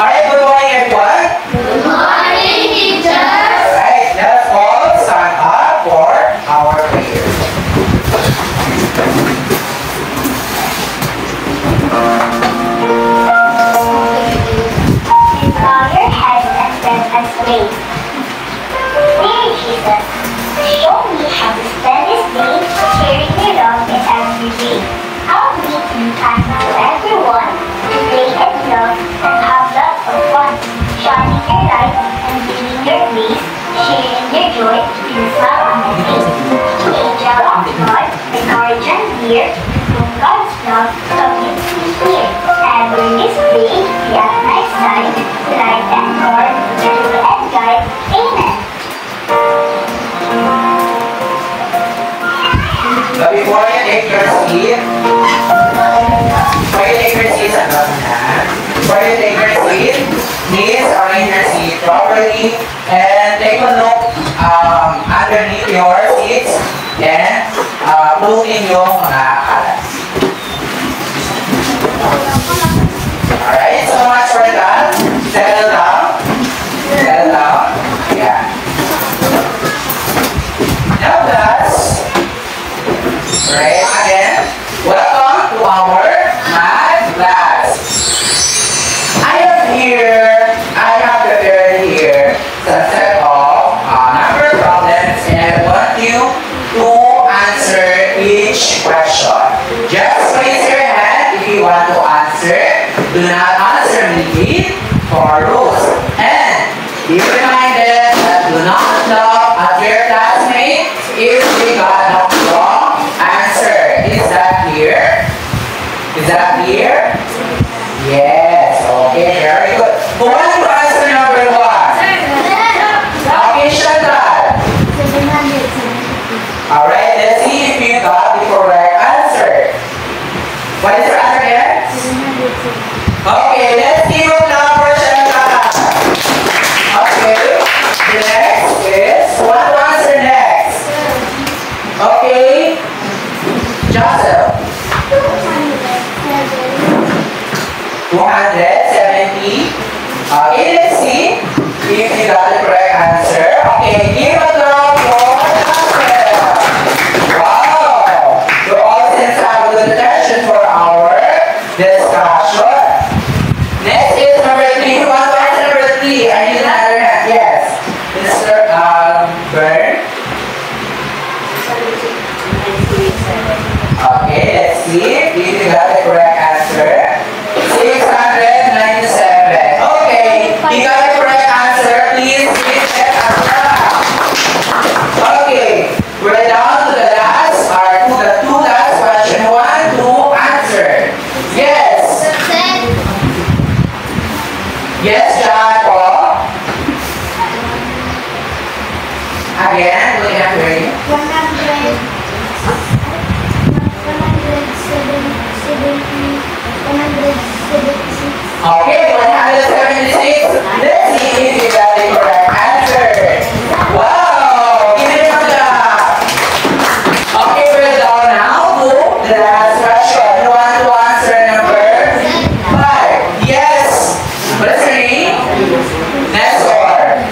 Alright, good morning everyone. Good morning, teacher. Alright, let's all stand up for our prayer. Bow your head and let us pray. Dear Jesus, show me how to spend this day sharing your love in every way. Help me to be kind to everyone, to play and love and have lots of fun, shining your light and giving your grace, sharing your joy, and smile on my face. Angel of God, encourage and dear, from God's love, come you to me here. Ever this day, be at my side, light and guard, rule and guide. Amen. But before you take your seat, please arrange your seat properly and take a look underneath your seats and pulutin yung mga kalas. Alright, so much for that. Settle down. Settle down. Yeah. Now class. Right, again. Welcome to our math class. I have prepared here some set of number problems and I want you to answer each question. Just raise your hand if you want to answer. Do not answer immediately for rules. And be reminded that do not laugh at your classmates if they got a wrong answer. Is that clear? Is that clear? Yes. Okay, very good. Who wants to answer number 1? Okay, Chantal. Alright, let's see if you got the correct answer. What is your answer again? Okay, let's give a clap for Chantal. Okay, the next is, what to answer next? Okay, Joseph. 270. Okay, let's see if you got the correct answer. Okay, give a clap for Joseph. Wow, you all seem to have a good attention for our discussion. Next is number 3. Who wants to answer number 3? I need another hand. Yes, Mr. Byrne. Okay, let's see if you got the correct answer. 697. Okay, you got the correct answer. Please give it a clap. Okay, we're down to the last, or to the 2 last question. 1, 2, answer. Yes. Yes, John Paul. Again, looking at you. 176. Okay, 176. Let's see if you got the correct answer. Wow! Give it a clap. Okay, we're down now to the last question. You want to answer number 5? Yes. What's your name? Next one.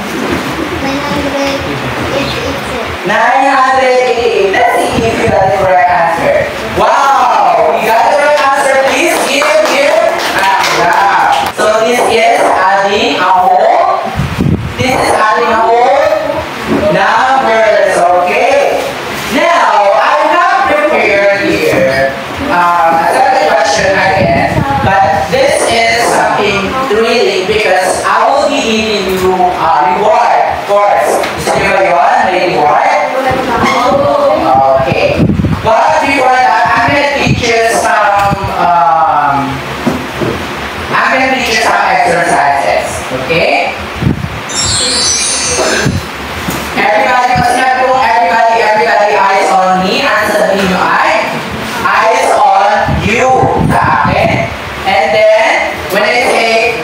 988. Let's see if you got the correct answer. Wow! You got the correct answer. Please give a clap. So this is adding a whole. This is adding a whole numbers. Okay. Now I have prepared here another question again, but this is something thrilling because I will be giving you a reward. Of course, is it reward? Okay. But before that, I'm gonna teach you some exercises. Okay? Everybody, everybody, eyes on me. Answer me yung eyes on you. Sa akin. And then, when I say,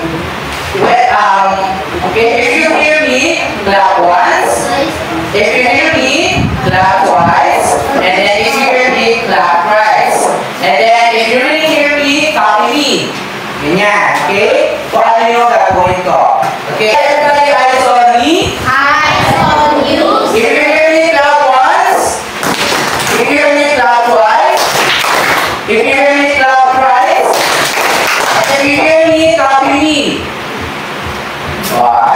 okay, if you hear me, gagawin ko. Okay, everybody, eyes on me. Eyes on you. If you hear me, clap once. If you hear me, clap twice. If you hear me, clap thrice. And if you hear me, clap me. Wow.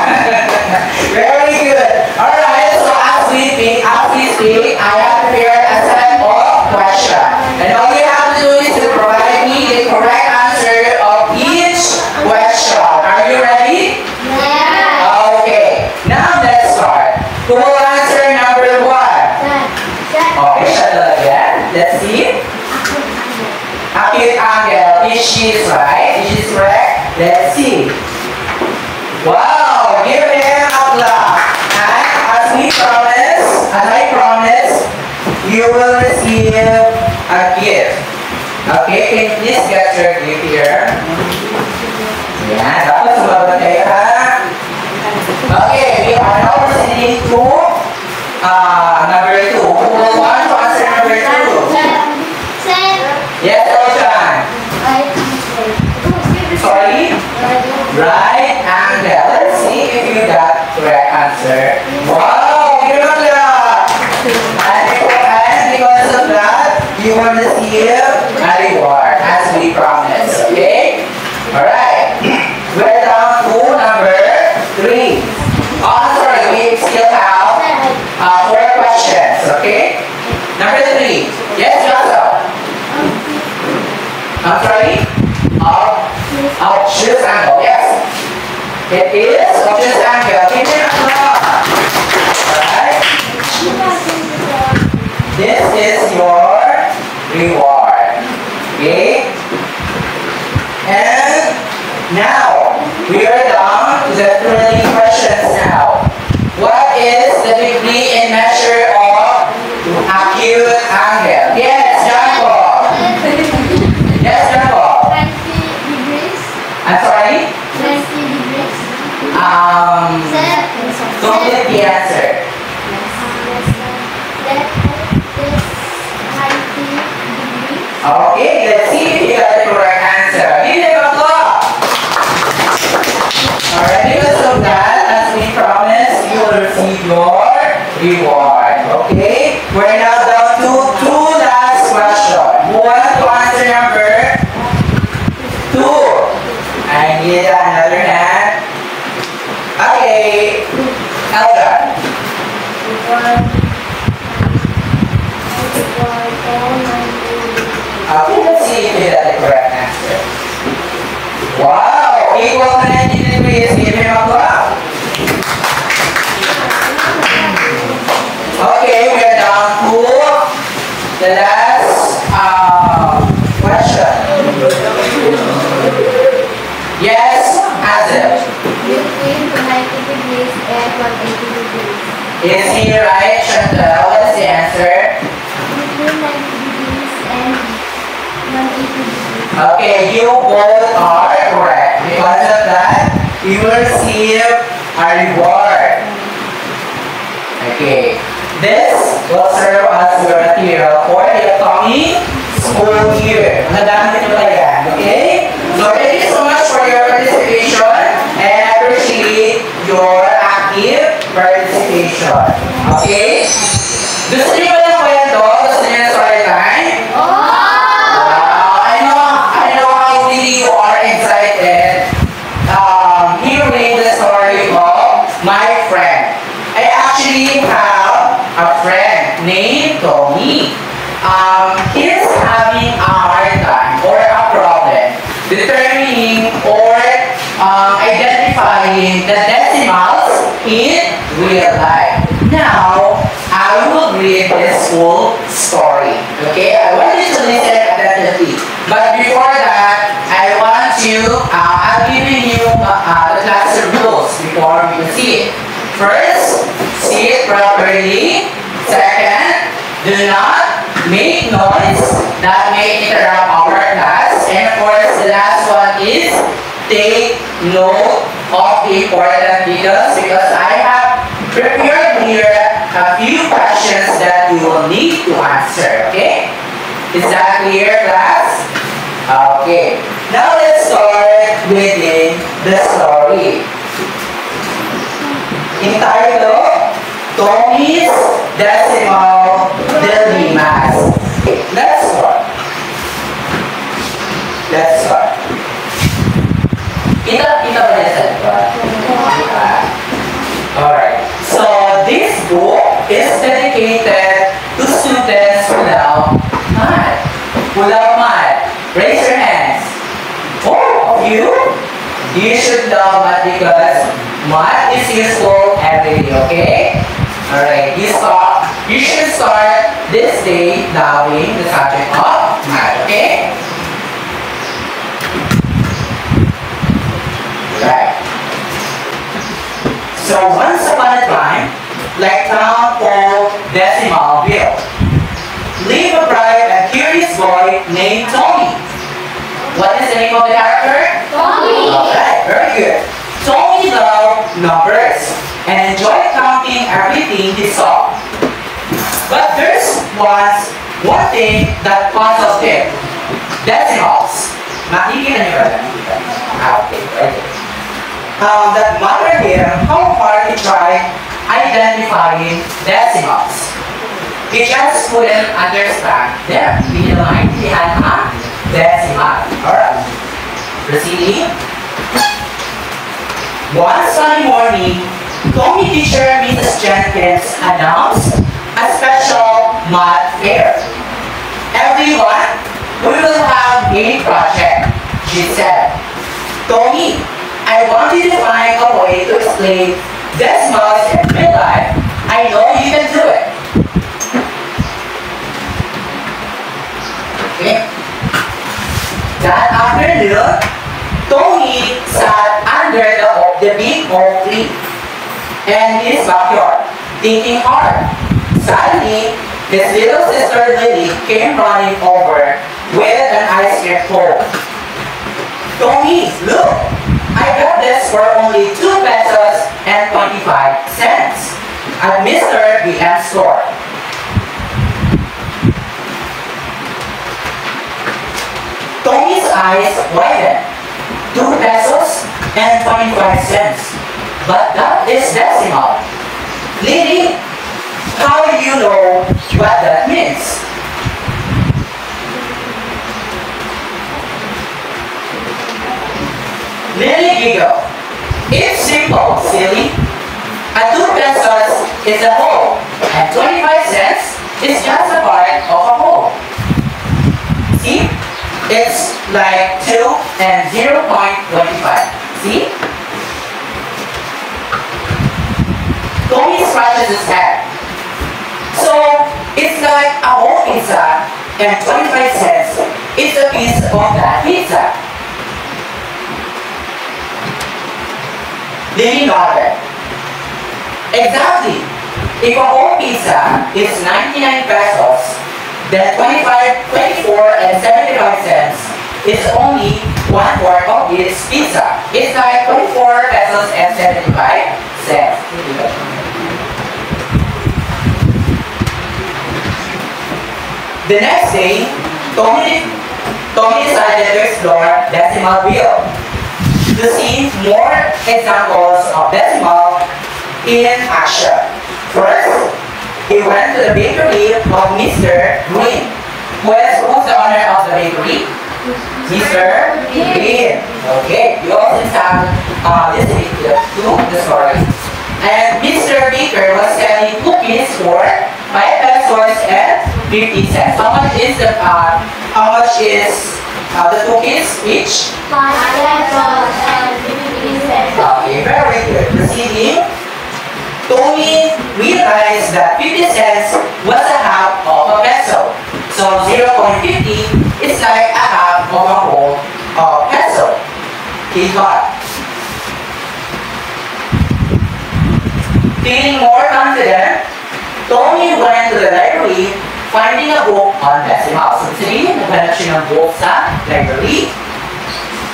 Very good. Alright, so as we speak, I have prepared a set of questions. And all you have to do is to provide me the correct answer of each question. Are you ready? Yeah. Okay. Now let's start. Who will answer number 1? Okay, shuttle again. Let's see. Acute angle. Is she right? Is she correct? Let's see. Wow! Give him a clap. And as I promise, you will receive a gift. Okay, can you please get your gift here? Yeah, dapat sumagot kayo ha. Okay, we are now proceeding to number 2. Who will want to answer number 2? Yes, Roshan. Sorry? Right angle. Let's see if you got correct answer. Wow, give a clap. And because of that, you will receive a reward as we promised. Okay? Alright. We're down to number 3. Oh, sorry, we still have 4 questions. Okay? Number 3. Yes, Joshua. I'm sorry? Obtuse angle, yes. It is obtuse angle. Give me a clap. Alright. This is your reward. Okay? And now, we are down to the thrilling questions now. What is the degree and measure of acute angle? Yes, Janko. Yes, Janko. 20 degrees. I'm sorry? 20 degrees. Don't get the answer. That is 90 degrees. Okay, let's see if you got the correct answer. Give them a clap. Alright, because of that, as we promised, you will receive your reward. Okay? We're now down to 2 last questions. Who wants to answer number 2? I need another hand. Okay. Elga. Okay, let's see if you got the correct answer. Wow! Equal to 90 degrees. Give him a clap. Okay, we are down to the last question. Yes, Azim. Between 90 degrees and 180 degrees. Is he right, Chantal? What is the answer? Between 90 degrees and 180 degrees. Okay, you both are correct. Because of that, you will receive a reward. Okay. This will serve as your material for the upcoming school year. Nagamit nyo ba yan? Okay? So, thank you so much for your participation and I appreciate your active participation. Okay? Gusto nyo ba ng kwento? Gusto nyo ng story time? I know how really you are excited hearing the story of my friend. I actually have a friend named Tommy. He's having a hard time or a problem determining or identifying the decimals in real life. Now, I will read this whole story. Okay, I want you to listen attentively. But before that, I want you, I've given you the class rules before we proceed. First, see it properly. Second, do not make noise that may interrupt our class. And of course, the last one is take note of the important details because I have prepared here a few questions that you will need to answer. Okay? Is that clear, class? Okay. Now let's start reading the story. Entitled Tommy's Decimal Dilemmas. Let's start. Kita ba niya sa diba? Alright. So this book is dedicated to students who love math. Raise your hands. All of you? You should love math because math is useful every day, okay? Alright, you should start this day loving the subject of math, okay? Right. So once upon a time, like town called Decimaville, lived a bright and curious boy named Tommy. What is the name of the character? Tommy. Alright, very good. Tommy loved numbers and enjoyed counting everything he saw. But there's one thing that puzzled him. Decimals. Makikita niyo ba yan? Okay, right. That bothered him how hard he tried identifying decimals. He just couldn't understand them. Hindi na maintindihan ang decimal. Alright. Proceeding. One sunny morning, Tommy teacher Mrs. Jenkins announced a special math fair. Everyone, we will have a project, she said. Tommy, I want you to find a way to explain decimals in real life. I know you can do it. Okay. That afternoon, Tommy sat under the big oak tree in his backyard, thinking hard. Suddenly, his little sister Lily came running over with an ice cream cone. Tommy, look! I got this for only 2 pesos and 25 cents at Mr. B.M. store. Tommy's eyes widened. 2 pesos and 25 cents. But that is decimal. Lily, how do you know what that means? Lily giggled. It's simple, silly. A 2 pesos is a whole, and 25 cents is just a part of a whole. See? It's like 2 and 0.25. See? Tommy scratches his head. So, it's like a whole pizza, and 25 cents is a piece of that pizza. Lily nodded. Exactly. If a whole pizza is 99 pesos, then 24 and 75 cents is only 1/4 of this pizza. It's like 24 pesos and 75 cents. The next day, Tommy decided to explore Decimaville to see more examples of decimal in action. First, he went to the bakery of Mr. Green. Who's the owner of the bakery? Mr. Green. Okay, you also have listening to the story. And Mr. Baker was selling cookies for 5 pesos and 50 cents. How much is the cookies each? 5 pesos and 50 cents. Okay, very good. Proceeding. Tommy realized that 50 cents was a half of a peso. So 0.50 is like a half of a whole peso. He thought. Feeling more confident, Tommy went to the library finding a book on decimals. So today, naghanap siya ng book sa library.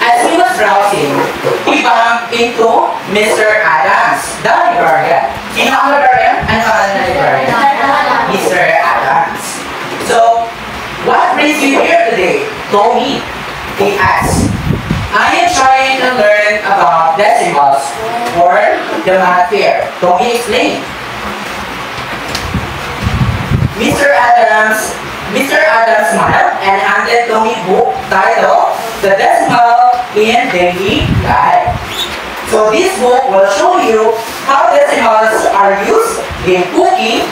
As he was browsing, he bumped into Mr. Adams, the librarian. Sino ang librarian? Ano ang librarian? Mr. Adams. So, what brings you here today? Tommy. He asked, I am trying to learn about decimals for the math fair. Tommy explained. Mr. Adams smiled and handed Tommy book titled The Decimal in Daily Life. So this book will show you how decimals are used in cooking,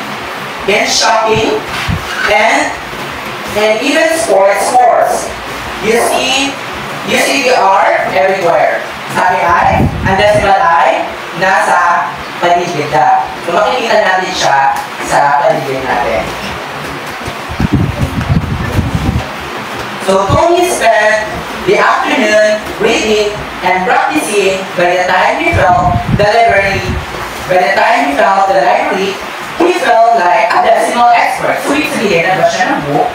in shopping, and even sports scores. You see the R everywhere. Sabi ay, ang decimal ay nasa paligid na. So makikita natin siya sa paligid natin. So Tony spent the afternoon reading and practicing. By the time he felt the library, he felt like a decimal expert. So ibig sabihin, nabasa siya ng book.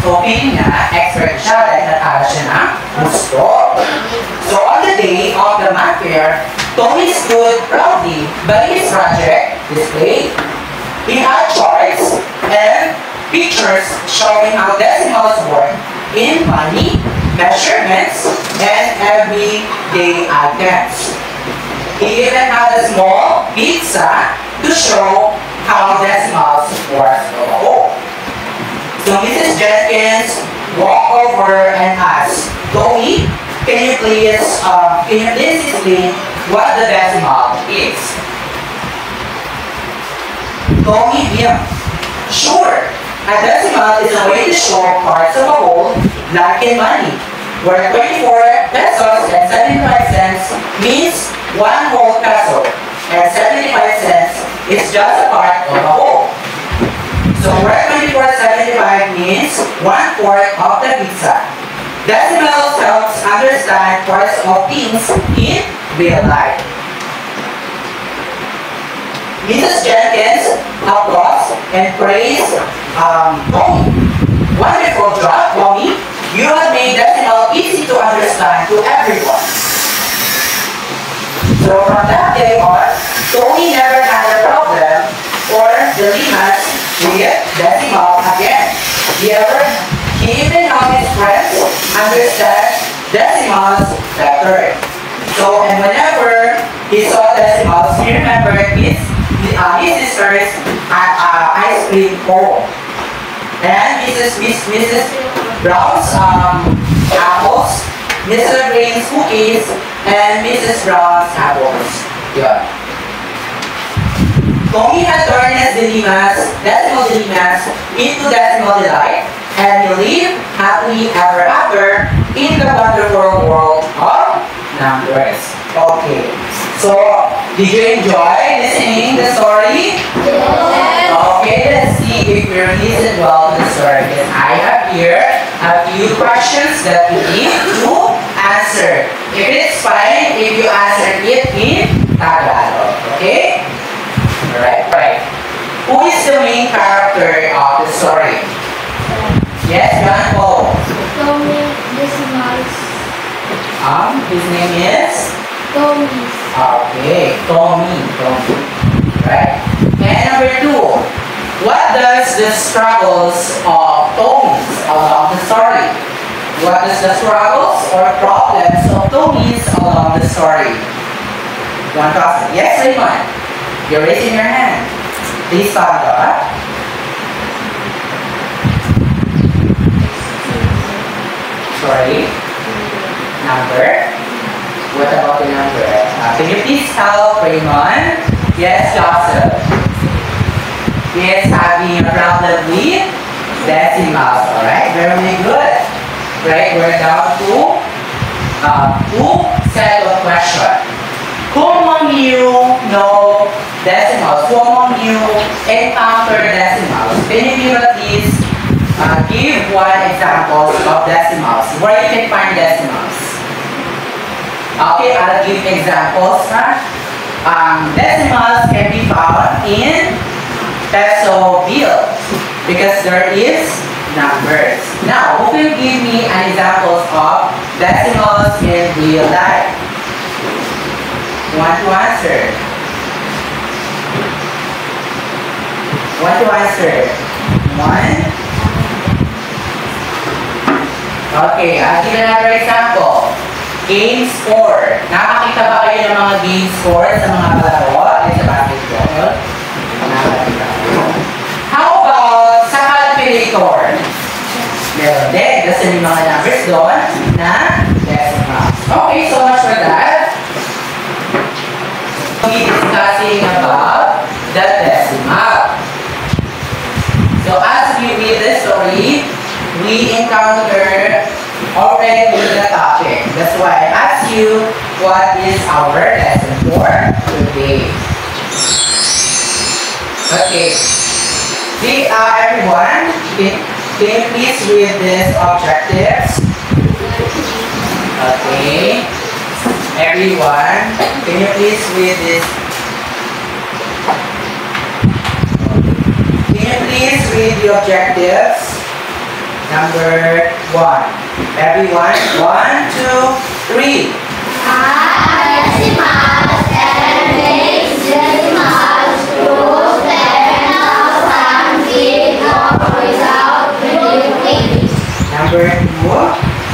So feeling na expert siya dahil natala siya ng gusto. So on the day of the math fair, Tony stood proudly by his project display. He had charts and pictures showing how decimals work in money, measurements, and everyday items. He even had a small pizza to show how decimals work. So Mrs. Jenkins walked over and asked, Tony, can you please explain what the decimal is? Tony beamed. Sure. A decimal is a way to show parts of a whole, like in money, where 24 pesos and 75 cents means one whole peso, and 75 cents is just a part of a whole. So where 24.75 means 1/4 of the pizza. Decimals helps understand parts of things in real life. Mrs. Jenkins applauds and praised Tommy. Wonderful job, Tommy. You have made decimal easy to understand to everyone. So from that day on, Tommy never had a problem or dilemmas with decimal again. He even helped his friends understand decimals better. So, and whenever he saw decimals, he remembered his sister's ice cream bowl. And Mrs. Brown's apples, Mr. Green's cookies, and Mrs. Brown's apples. Yeah. Tommy had turned his decimal dilemmas into decimal delight, and he lived happily ever after in the wonderful world of numbers. Okay, so did you enjoy listening the story? Yes. Okay, let's see if you listened well to the story. Because I have here a few questions that you need to answer. If it's fine, if you answer it in Tagalog, okay? Right. Who is the main character of the story? Yes, John Paul. Tommy Decimals. His name is? Tommy. Okay, Tommy. Right? And number 2, what does the struggles of Tommy's along the story? What is the struggles or problems of Tommy's along the story? One question. Yes, Raymond. You're raising your hand. Please stand up. Sorry. Number. What about the number? Can you please help Raymond? Yes, Joseph. Yes, having a problem with decimals. Alright, very good. Right, we're down to 2 set of questions. Who among you know decimals? Who among you encounter decimals? Can you please give one example of decimals? Where you can find decimals? Okay, I'll give examples. Decimals can be found in peso bills because there is numbers. Now, who can give me an example of decimals in real life? Want to answer? Okay, I'll give another example. Game score. Nakakita ba kayo ng mga game score sa mga palaro? Sa basketball? Nakakita. How about sa calculator? Meron din. Kasi may mga numbers doon na decimal. Okay, so much for that. We'll be discussing about the decimal. So as we read the story, we encounter already the topic. That's why I asked you, what is our lesson for today? Okay. See, everyone, can you please read these objectives? Okay. Everyone, can you please read this? Can you please read the objectives? Number 1. Everyone, 1, 2, 3. Decimals and makes decimals prove terminal sum with or without repeating. Number 2.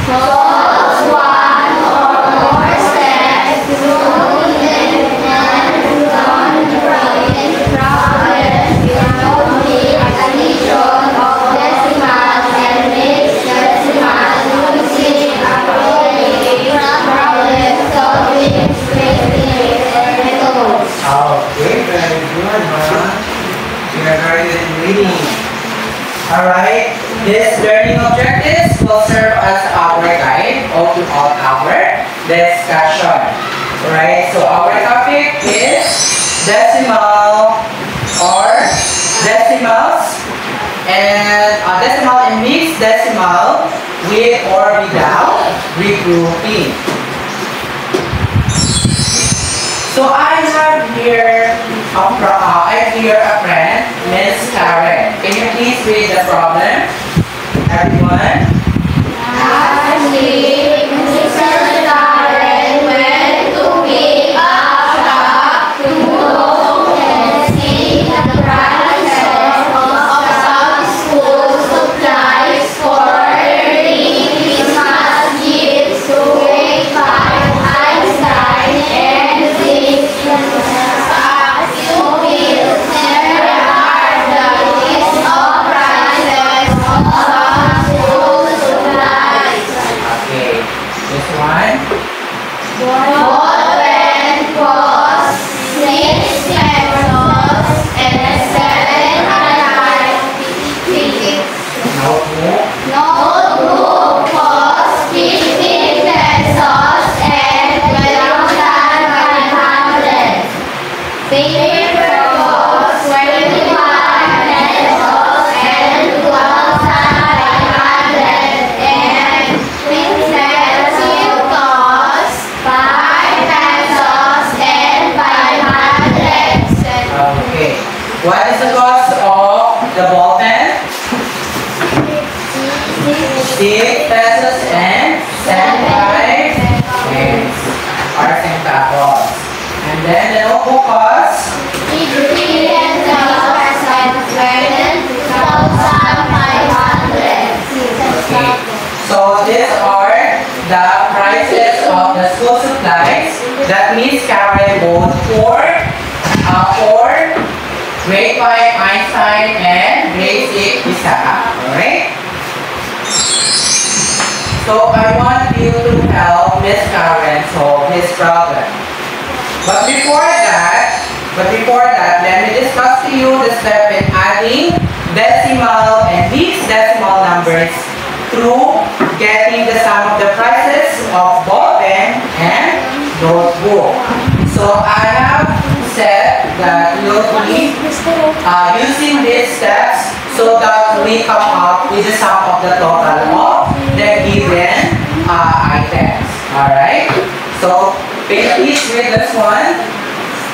Solves one or more steps through independent non-drawing problems involving addition of decimals and makes decimals using appropriate problem-solving techniques and methods. Okay, very good, huh? You are very good in reading. Alright, these learning objectives will serve as our guide to all our discussion. Alright, so our topic is decimal or decimals and decimal and mixed decimal with or without regrouping. So I have here a friend, Miss Karen. Can you please read the problem, everyone? Lastly, Mr. Karen went to pick up shop to look and see the prices of some school supplies for early Christmas gifts to Grade 5 Einstein and 6 as you will. There are the list of prices of some school supplies. Okay, this one. Ball pen costs 6 pesos and 7.50. Notebook. Notebook costs 15 pesos and 12,500. Paper costs 21 pesos and 12,500. And pencil costs 5 pesos and 500. Okay. What is the cost of the ball pen? 6 pesos and 75 cents or centavos. And then the notebook costs 15 pesos and 12,500. Okay. So these are the prices of the school supplies that Miss Karen bought for grade 5 Einstein and grade 6 Isaac. Alright? So I want you to help Miss Karen solve this problem. But before that, let me discuss to you the step in adding decimal and mixed decimal numbers through getting the sum of the prices of ball pen and notebook. So I have said that you'll be using these steps so that we come up with the sum of the total of the given items. Alright? So please read this one.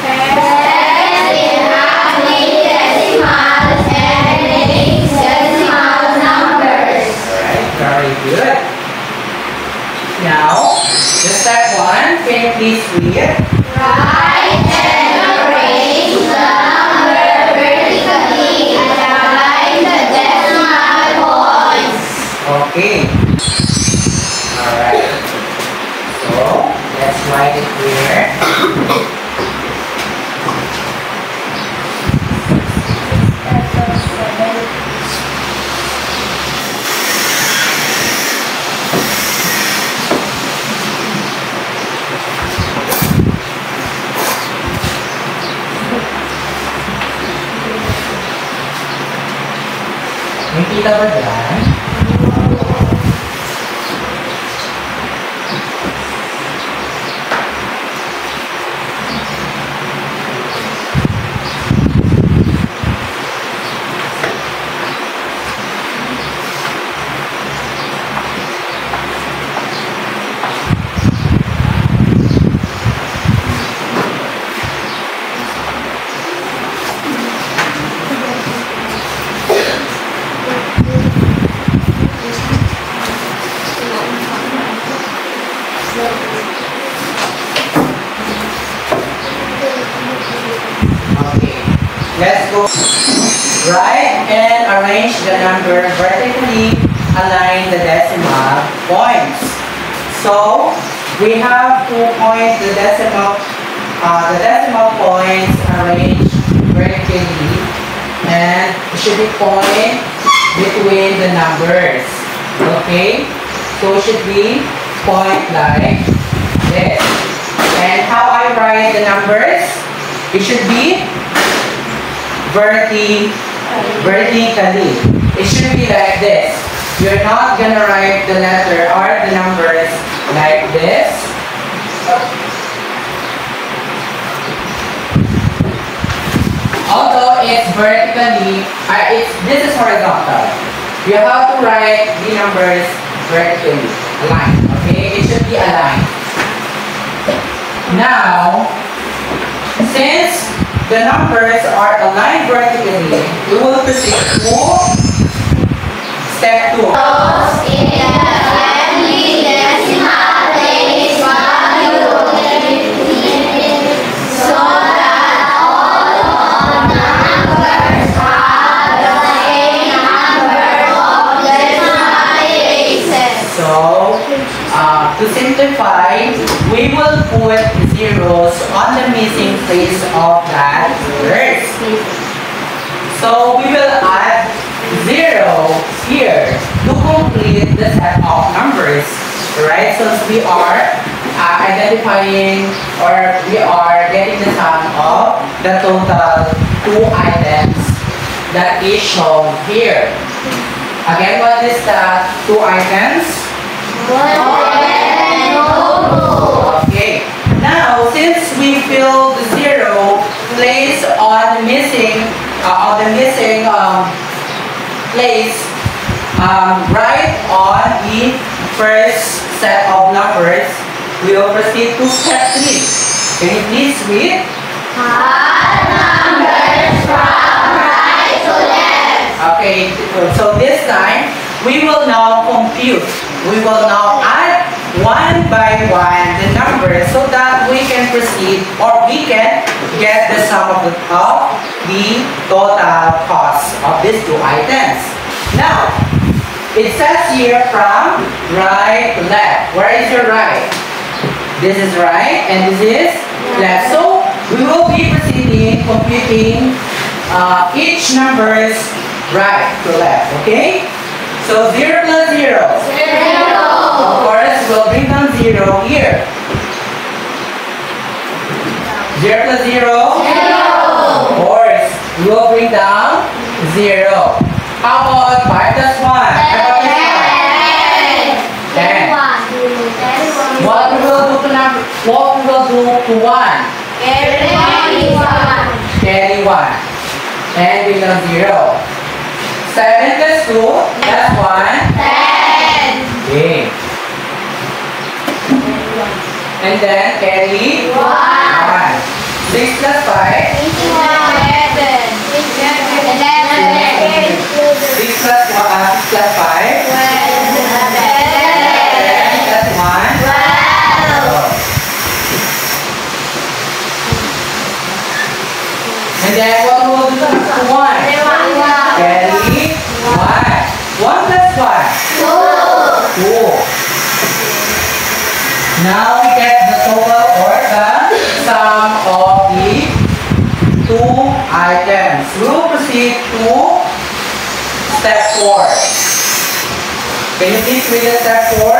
Steps in adding decimals and mixed decimal numbers. Alright, very good. Now, the step 1, can you please read? Write and arrange the number vertically and align the decimal points. Okay. Nakikita ba dyan? Okay, let's go. Write and arrange the number vertically, align the decimal points. So we have to point the decimal points arranged vertically, and it should be point between the numbers. Okay, so it should be point like this. And how I write the numbers? It should be vertically. It should be like this. You're not gonna write the letter or the numbers like this. Although it's vertically, this is horizontal. You have to write the numbers vertically, aligned. Okay, it should be aligned. Now, since the numbers are aligned vertically, we will proceed to step 2. To simplify, we will put zeros on the missing place of that verse. So we will add 0 here to complete the set of numbers. Right? So we are identifying, or we are getting the sum of the total 2 items that is shown here. Again, what is the 2 items? Okay. Now, since we fill the 0 place on the missing place, right on the first set of numbers, we will proceed to step 3. Can you please read? Add numbers from right to left. Okay. So this time we will now compute. We will now add one by one the numbers so that we can proceed, or we can get the sum of the total cost of these 2 items. Now, it says here from right to left. Where is your right? This is right and this is left. So we will be proceeding computing each number's right to left. Okay? So 0 plus 0. 0. Of course, we'll bring down 0 here. 0 plus 0? 0. Of course, we will bring down 0. How about 5 plus 1? 10. What we will do to 1? Carry 1. And bring down 0. 7 plus 2 plus 1? 10. Okay. And then carry 1. 6 plus 5? 11. 6 plus 5? 10 plus 1? 12. And then what will we do to 1? Carry 1. 1 plus 1? 2. Now we get the total, or the sum of the 2 items. We will proceed to step 4. Can you please read the step 4?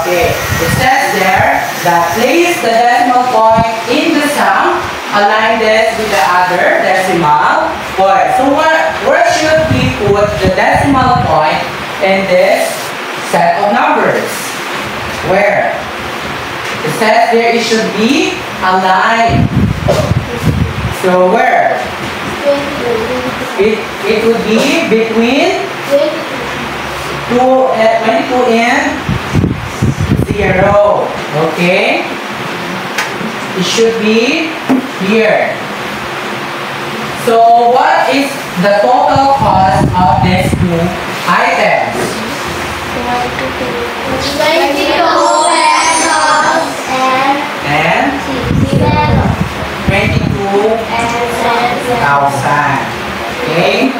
Okay, it says there, put the decimal point in this set of numbers? Where? It says there it should be a line. So where? It would be between 22 and 0. Okay? It should be here. So what is the total cost of these two items? 22 And 22,000. Okay?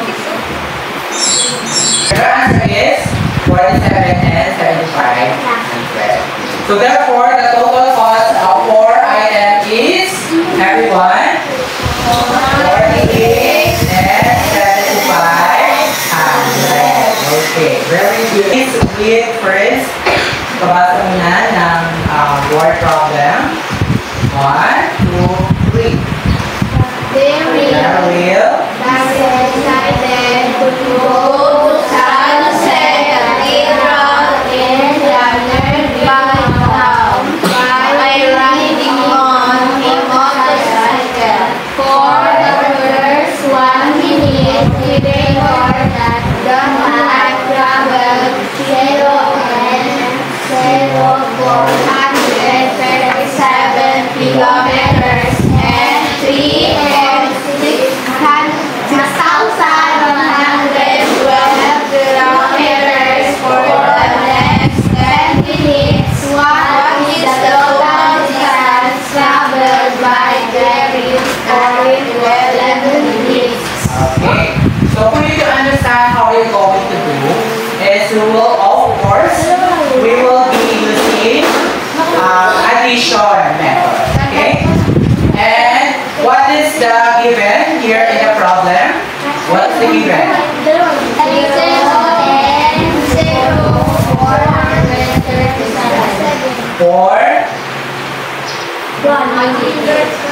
The answer is 47 and 75 and 12. So therefore, the total cost of 4 items is, everyone, 48 and 7,500. Okay, very good. Please read first. Kabasa muna ng word problem. 1, 2, 3. They will decided to go to Sunset Cathedral in January by riding on a motorcycle. For the first 1 minute, we record that the map traveled 0 and 437 kilometers and 3 and 6,112 kilometers for the next 10 minutes. What is the total distance traveled by Jerry for 11 minutes? Okay. So for you to understand how we're going to do is we will, of course, we will be using addition method. Okay? And what is the given here in the problem? What's the given? 4.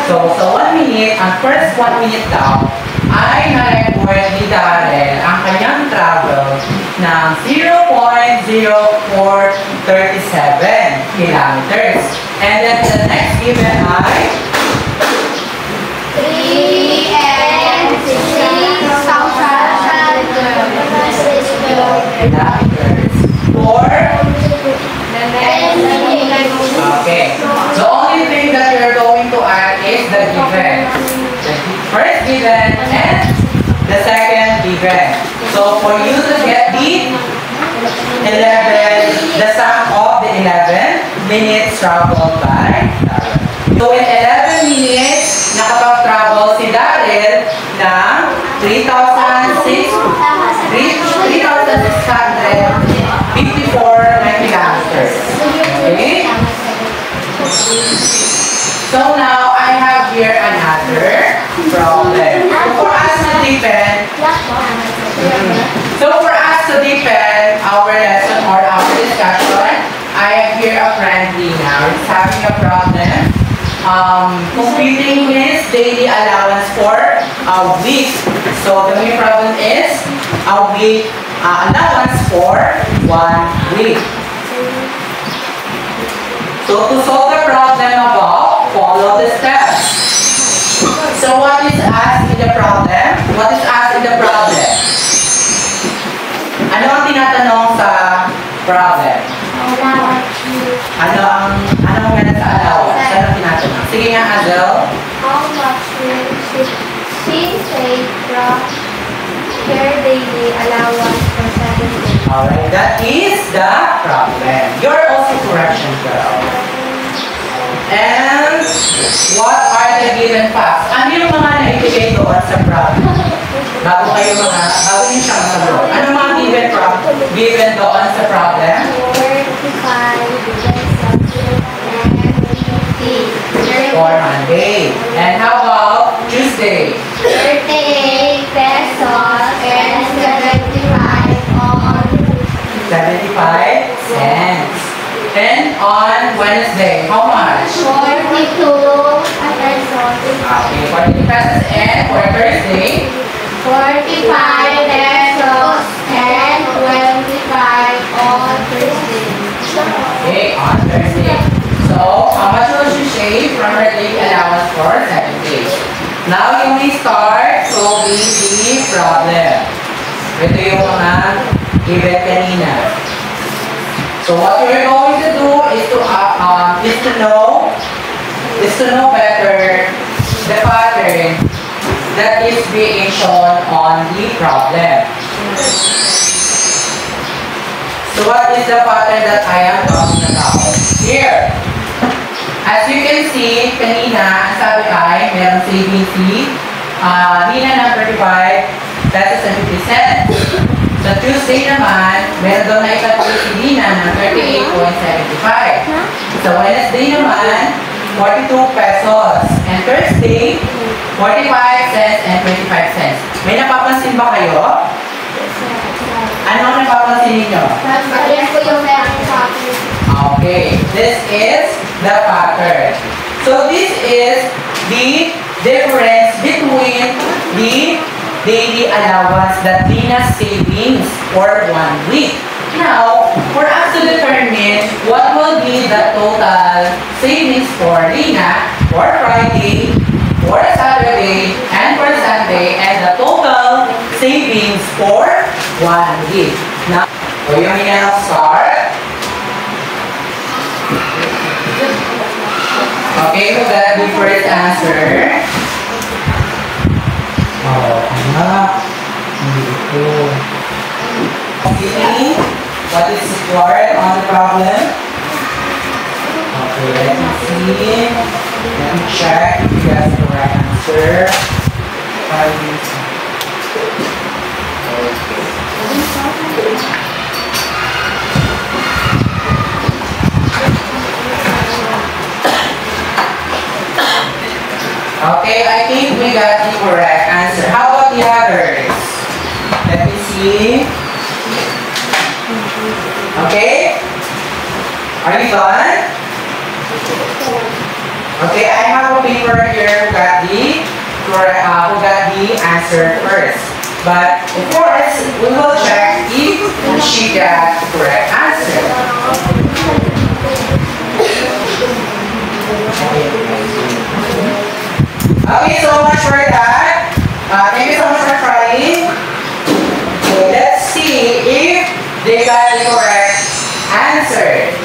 So 1 minute, ang first 1 minute daw, ay na-record ni Darrell ang kanyang travel ng 0.0437 kilometers. And then the next given ay 3 and 6,000 kilometers for okay. The only thing that you're going to add is the given. The first given and the second given. So for you to get the 11, the sum of the 11 minutes traveled by Darrell. So in 11 minutes, nakapag-travel si Darrell ng 3,654 kilometers. Okay? So now I have here another problem. For us to deepen our lesson or our discussion, I have here a friend Lina who's having a problem completing his daily allowance for a week. So the main problem is a week allowance for 1 week. So to solve the problem above, follow the steps. So what is asked in the problem? What is asked in the problem? Ano ang tinatanong sa problem? Ano ang meron sa allowance? Ano ang tinatanong? Sige nga, Adel. How much will she save from her daily allowance for 7 days? Alright, that is the problem. You're also correction, girl. And what are the given facts? Ano yung mga naibigay doon sa problem? Bago niyo siya masagot. Ano mga given doon sa problem? 45 For Monday. And how about Tuesday? 38 pesos and 75 on 75 cents. And on Wednesday, how much? 42 pesos. Okay, 42 pesos. And for Thursday, 45 pesos problem. Ito yung mga given kanina. So what we're going to do is to know better the pattern that is being shown on the problem. So what is the pattern that I am talking about? Here, as you can see, kanina, sabi ay, meron savings fee, Lina ng 35 pesos and 50 cents. Sa Tuesday naman, meron doon na ikalculate si Lina ng 38.75. Sa Wednesday naman, 42 pesos. And Thursday, 45 cents and 25 cents. May napapansin ba kayo? Ano ang napapansin ninyo? Okay, this is the pattern. So this is the difference between the daily allowance that Lina savings for 1 week. Now, for us to determine what will be the total savings for Lina for Friday, for Saturday, and for Sunday, and the total savings for 1 week. Now, we're going to start. Okay, so that the first answer. Okay, what is required on the problem? Okay, let me see. Let me check if you guys the right answer. Okay, I think we got the correct answer. How about the others? Let me see. Okay? Are you done? Okay, I have a paper here who got the answer first. But of course, we will check if she got the correct answer. Okay, so much for that. Thank you so much for trying. So let's see if they got the correct answer.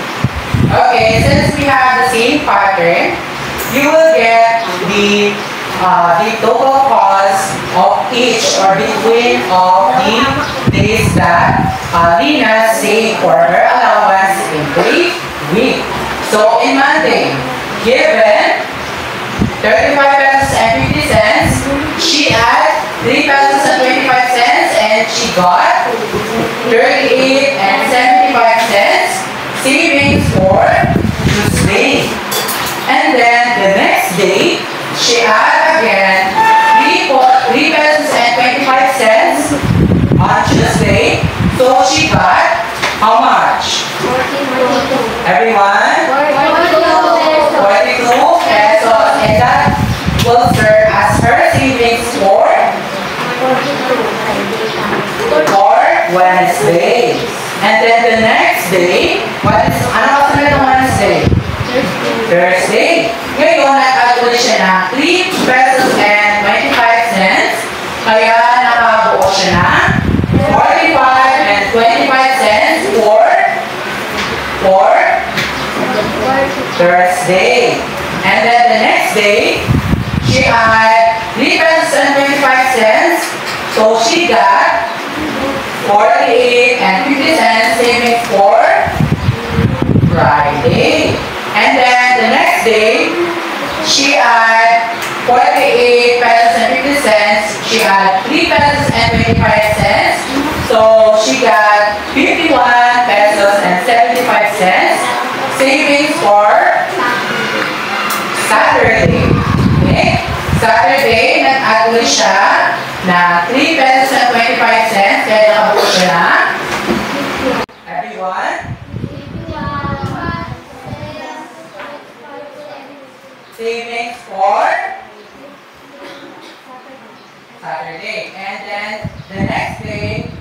Okay, since we have the same pattern, you will get the total cost of each or between of the days that Lina saved for her allowance in the week. So in Monday, given 35 pesos and 50 cents, she had 3 pesos and 25 cents, and she got 38 and 75 cents savings for Tuesday. And then the next day, she had again 3 pesos and 25 cents on Tuesday. So she got how much? Everyone? 42 pesos, and that will serve as her savings for Wednesday. And then the next day, ano kasi na Wednesday? Thursday. Ngayon, nag-calculate siya ng 3 pesos and 25 cents. Kaya nakabuo siya ng 45 and 25 cents for Thursday. And then the next day, she had 3 pesos and 25 cents. So she got 48 and 50 cents savings for Friday. And then the next day, she had 48 pesos and 50 cents. She had 3 pesos and 25 cents. So she got 51 pesos and 75 cents savings for Saturday. Okay? Saturday, nag-agree siya na 3 pesos and 25 cents. Kaya nakabuo siya na. Everyone? Savings for Saturday. And then the next day,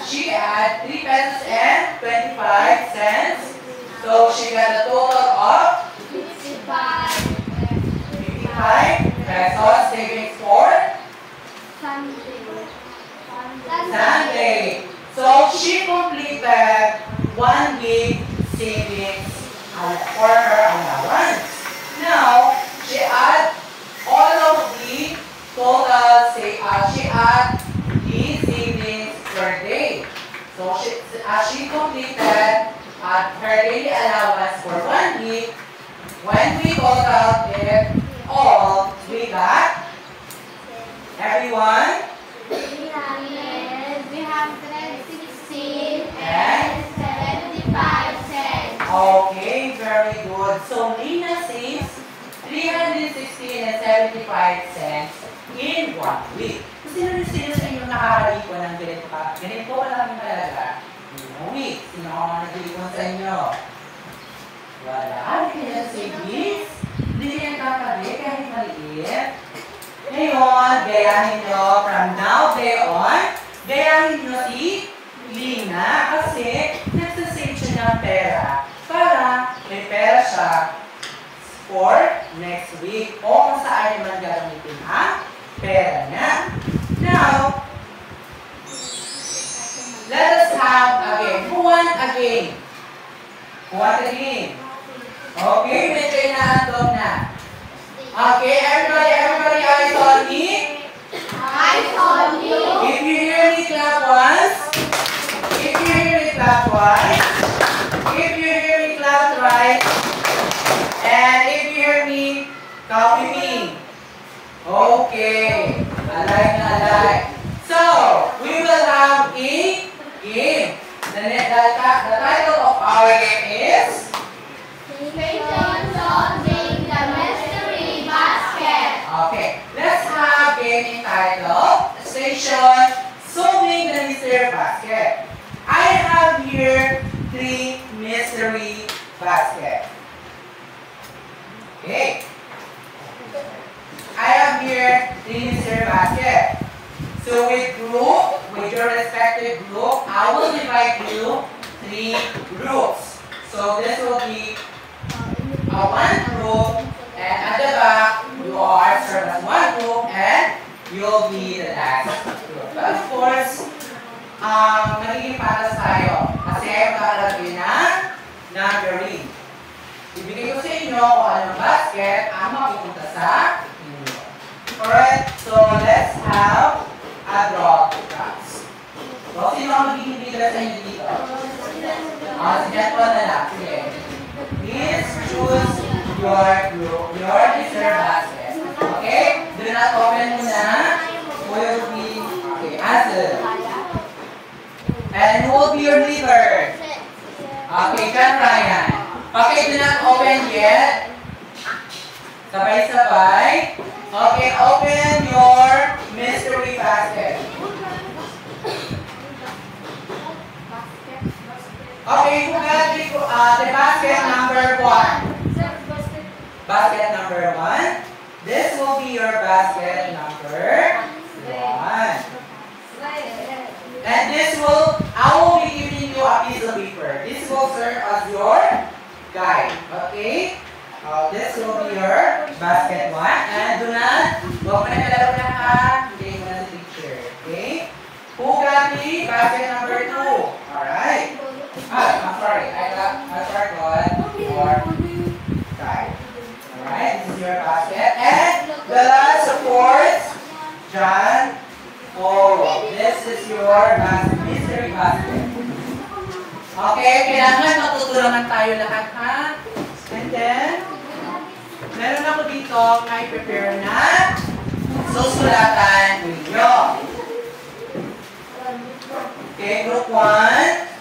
she had 3 pesos and 25 cents. So she got a total of 55 pesos savings for completed 1 week savings for her allowance. Now, she add all of the total, she add the savings per day. So, she completed her daily allowance for 1 week. When we total it all, we got, everyone? We have 16 And? 75 cents. Okay, very good. So, Lina saves 316 and 75 cents in 1 week. Sino sa inyo nakakalipo ng ganito ka? Ganito ka lang talaga? In a week. Sino ako nagkalipo sa inyo? Wala. Hindi yan savings. Hindi yan kakali kahit maliit. Ngayon, gayahin nyo from now day on. Gayahin nyo si Lina kasi nagsasave siya ng pera para may pera siya for next week o kung saan naman gagamitin ang pera niya. Now, let us have again. Who want again? Who want again? Okay, medyo inaandog na. Okay, everybody eyes on me. Eyes on you. If you hear me, clap once. If you hear me, clap twice. If you hear me, clap right. And if you hear me, copy me. Okay. Alike. So, we will have a game. The title of our game is Station solving the mystery basket. okay. Let's have game entitled Station Solving the Mystery Basket. I have here 3 mystery baskets. Okay. I have here 3 mystery baskets. So with your respective group, I will divide you 3 groups. So this will be one group, and at the back, you are served as one group, and you'll be the last group. But of course, magiging patas tayo. Kasi ayaw nakalagay na numbering. Ibigay ko sa inyo kung anong basket ang mapupunta sa inyo. Alright, so let's have a draw class. So, sino ang magiging leader sa inyo dito? Si Jetron na lang. Sige. Please choose your group, your mystery basket. Okay? Do not open muna. Will be, okay, answer. And who will be your leader? Okay, John Ryan. Okay, do not open yet. Sabay-sabay. Okay, open your mystery basket. Okay, who got the basket number 1? Basket number 1. This will be your basket number 1. And this will, I will be giving you a piece of paper. This will serve as your guide. Okay? This will be your basket 1. And do not, huwag mo na kalaro na ha. Hindi mo na sa picture. Okay? Who got the basket number 2? Alright. I'm sorry. I forgot your guide. Alright, this is your basket. And the last, of course, John. Oh, this is your mystery basket. Okay, kailangan matutulungan tayo lahat, ha? And then, meron ako dito may prepare na susulatan ninyo. Okay, group 1.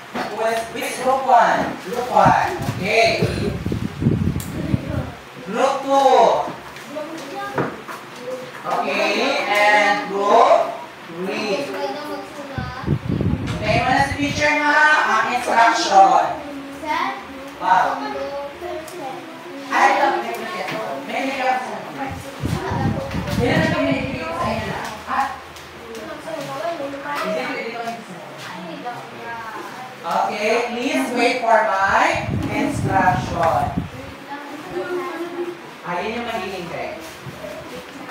Which group 1? Group 1. Okay. Group 2. Okay, and group 3. Okay, mana si teacher ha? Ang instruction. Wow. Ay, ito. May nagkakaroon sa mga. Ilan na kami nagkakaroon ko sa inyo na? Ha? Okay, please wait for my instruction. Ayun yung magiging guide.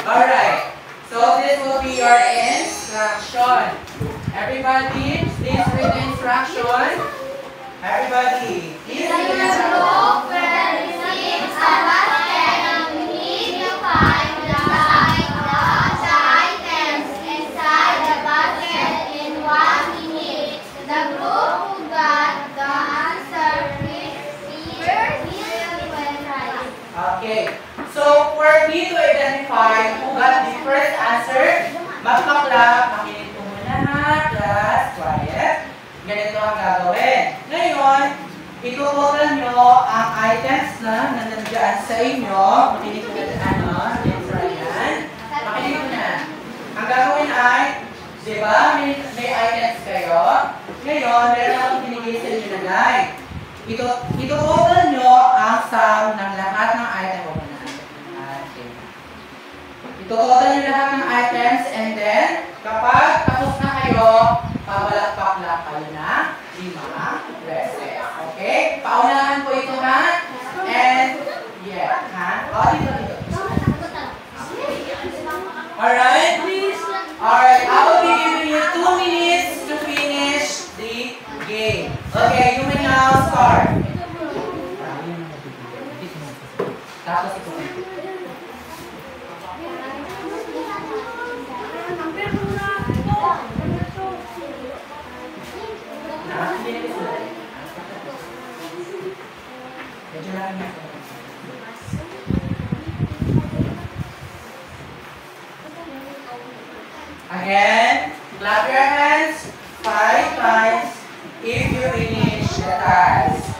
Alright. So this will be your instruction. Everybody, please read the instruction. instruction. Everybody, please listen. Okay, so for me to identify who got the first answer, magpa-clap, makinig po muna ha, class, quiet. Ganito ang gagawin. Ngayon, itutotal nyo ang items na nandiyan sa inyo. Makinig po na let's try yan. Makinig po na. Ang gagawin ay, di ba, may items kayo. Ngayon, meron akong binigay sa inyo na guide. Ito-total nyo ang sum ng lahat ng item. Okay. Ito-total nyo lahat ng items and then, kapag tapos na kayo, pabalakpak lang kayo na 5 beses. Okay? Paunahan po ito ha. And, yeah. Ha? O, dito. Alright? Alright, I will be giving you 2 minutes to finish the game. Okay, you may now start. Tapos ito. Again, clap your hands 5 times if you finish the task.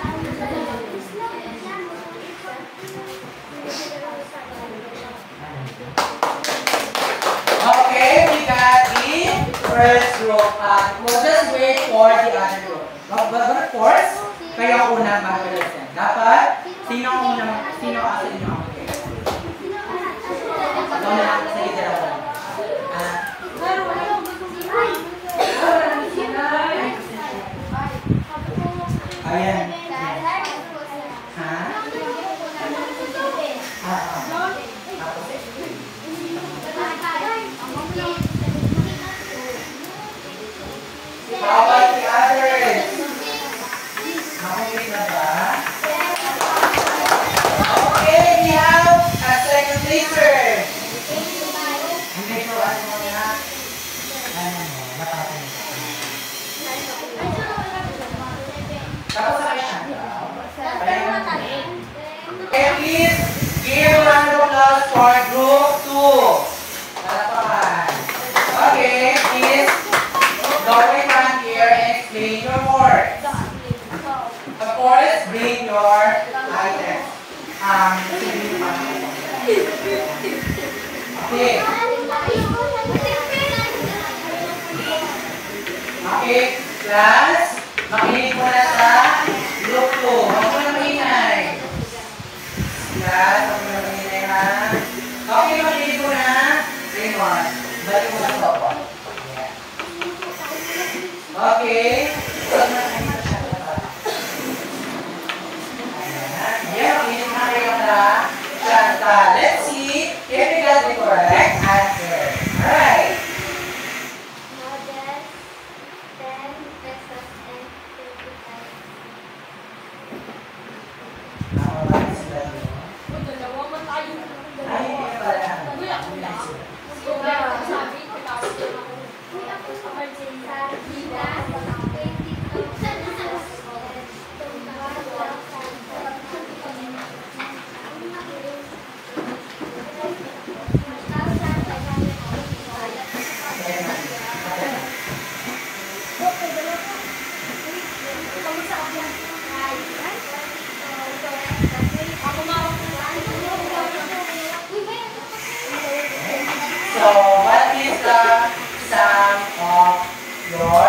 Okay, we got the first group. We'll just wait for the other group. But of course, kayo una mag-listen. Dapat, sino ang sa inyo ang mag-listen? Ito na, sige dalawa. Ayan. Ha? How about the others? Makinig na ba? Okay, we have a second placer. Hindi ko ano mo na. Matapos. Tapos sa kanya. Okay, please give a round of applause for group 2. Palakpakan. Okay, please go right here and explain your words. Of course, bring your items. Okay. Okay, class. Makinig mo na sa group 2. Huwag mo na maingay. Class, huwag mo na maingay ha. Okay, makinig mo na. Grade 1. Balik mo na sa topo. Okay. Huwag mo na maingay siya. Ayan, makinig na kayo na. Chantal. Let's see if you got the correct answer. Alright. So, what is the sum of your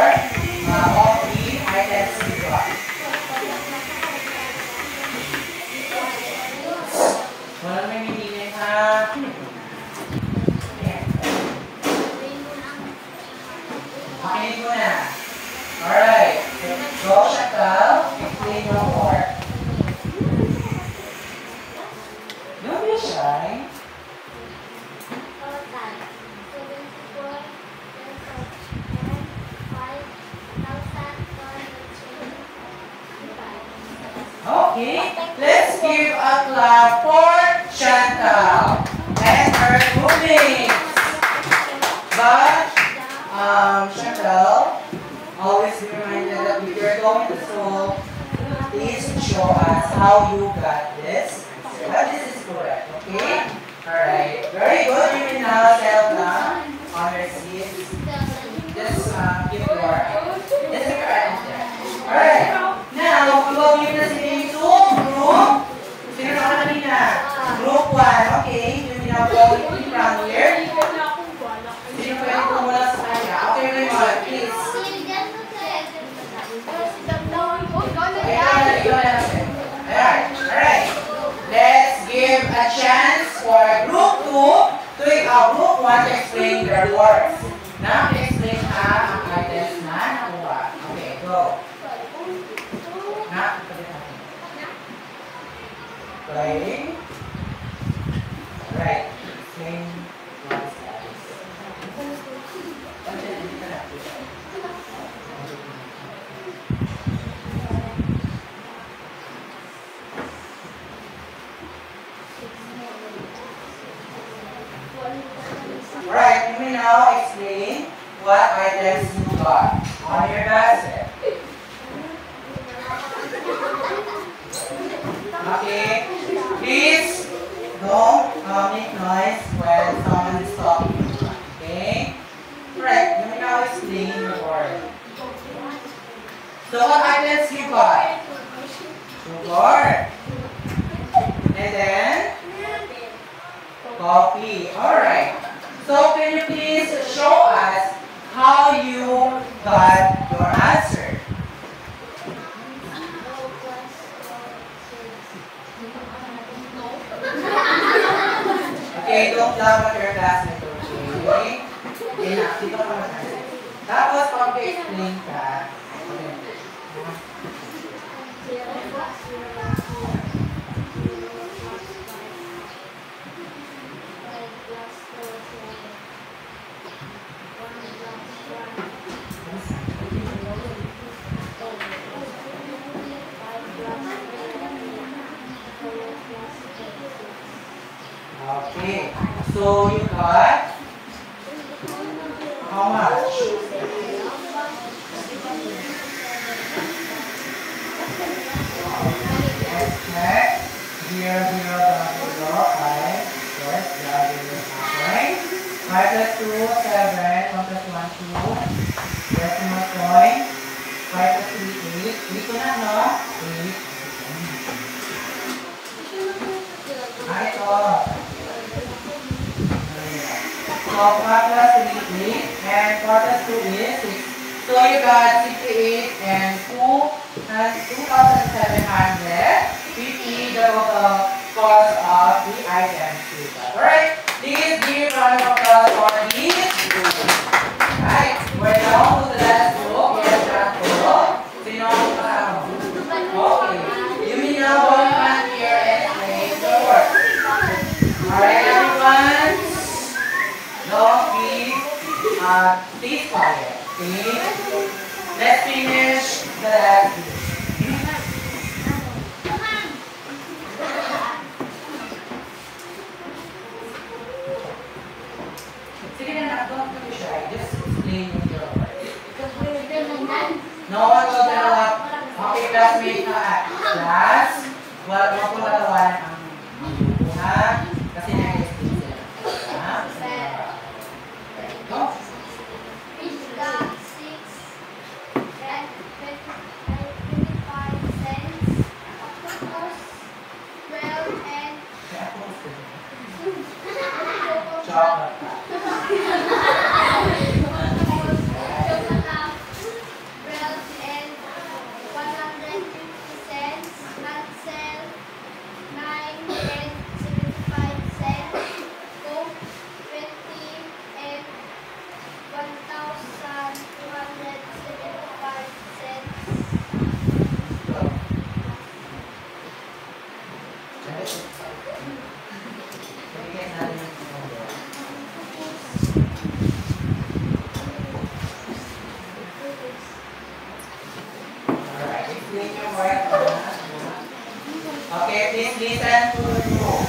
of the items you got? Walang may minilin ha. Makinig mo na. Alright. Go, Chantal. Explain your work. Don't be shy. Okay? Let's give a clap for Chantal and her groupmates. But, Chantal, always be reminded that if you're going to school, please show us how you got this. But this is correct, okay? Alright, very good. You will now settle down on your seats. Just give your items there. Alright, now we will give the sitting to group. Sino na kanina? Group 1, okay? You will now go in front here. Sino pwede tumula sa kanya? Okay, Raymond, please. Alright. Let's give a chance for group 2 to group 1 to explain their words. Now, explain ang items na nakuha. Okay, go. Play. Right. Explain what is that. Alright, you may now explain what items you got on your basket. Okay, please don't make noise when someone is talking. Okay? Alright, you may now explain your word. So what items you got? Sugar. And then? Coffee. Alright. So can you please show us how you got your answer? Okay, don't laugh at your classmate, okay? Okay na, dito ka mag-answer. Tapos pag explain ka, okay, so you got how much? Next, here down below, 5, yes, that is okay. 5 plus 2, 7, 1 plus 1, 2, decimal point, 5 plus 3, 8, dito na, no? 8, ito. So 4 plus 3 is 8 and 4 plus 2 is 6. So you got 68 and 2,750 the total cost of the items you got. Alright, please give a round of applause for these groups. Alright, we're now to the last group. Yes, that group. Sino ang kasama? Okay, you may now go in here and play the work. Alright, everyone. Don't be please quiet. Okay? Let's finish the last group. Sige na, don't be shy. Just explain your words. No one will interrupt. Okay, classmate na class. Wala mo matawanan ang buha kasi na-explain sila. Go. Okay, please listen to the group.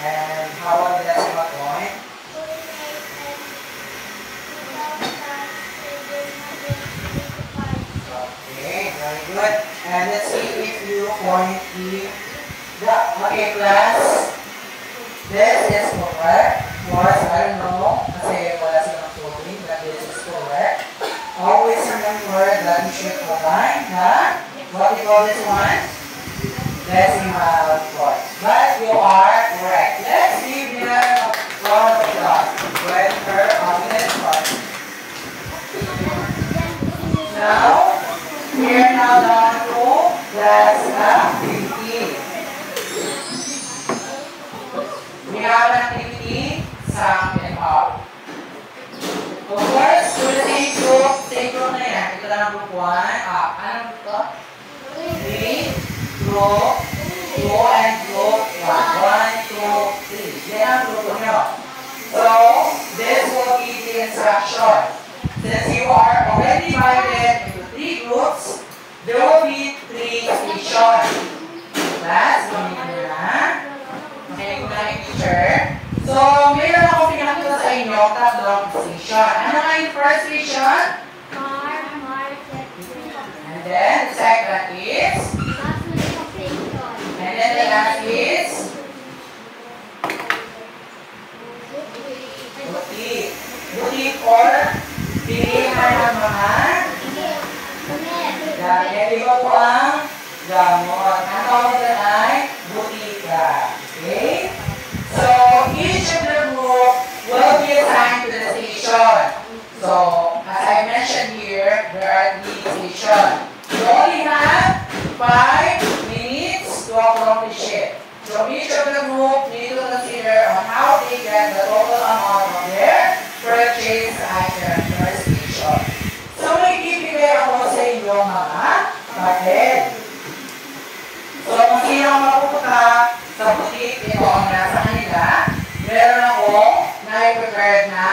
And how about the decimal point? Okay, very good. And let's see if you point okay, class. This is correct. Course, I don't know. Kasi wala silang coding, but this is correct. Always remember that you should combine what do you call this one? Decimal point. But you are correct. Let's give them a round of applause with her confidence part. Now, we are now down to class 15. We have an activity, sum and up. Of course, to the same group na yan. Ito lang ang group 1. Anong group to? 3, group 2, and group 1. 1, 2, 3. Yan ang group nyo. So, this will be the instruction. Since you are already divided into 3 groups, there will be 3 stations. Class, gamitin na. Okay, kung lang yung teacher. So, mayroon akong pinakita sa inyo, tatlong station. Ano nga yung first station? And then, the second is? And then the last is? Butik. Butik or pilihan ng mga gamit. Iba po ang gamot. Ang tawag na ay butika. Okay? So, each of the group will be assigned to the station. So, as I mentioned here, there are 3 stations. You only have 5 minutes to accomplish it. So, each of the group need to consider on how they get the total amount of their purchase item per station. So, may ibigay ako sa inyong mga papel. So, kung sino ang mapupunta sa butik, ito ang nasa kanila. Meron akong na-prepared na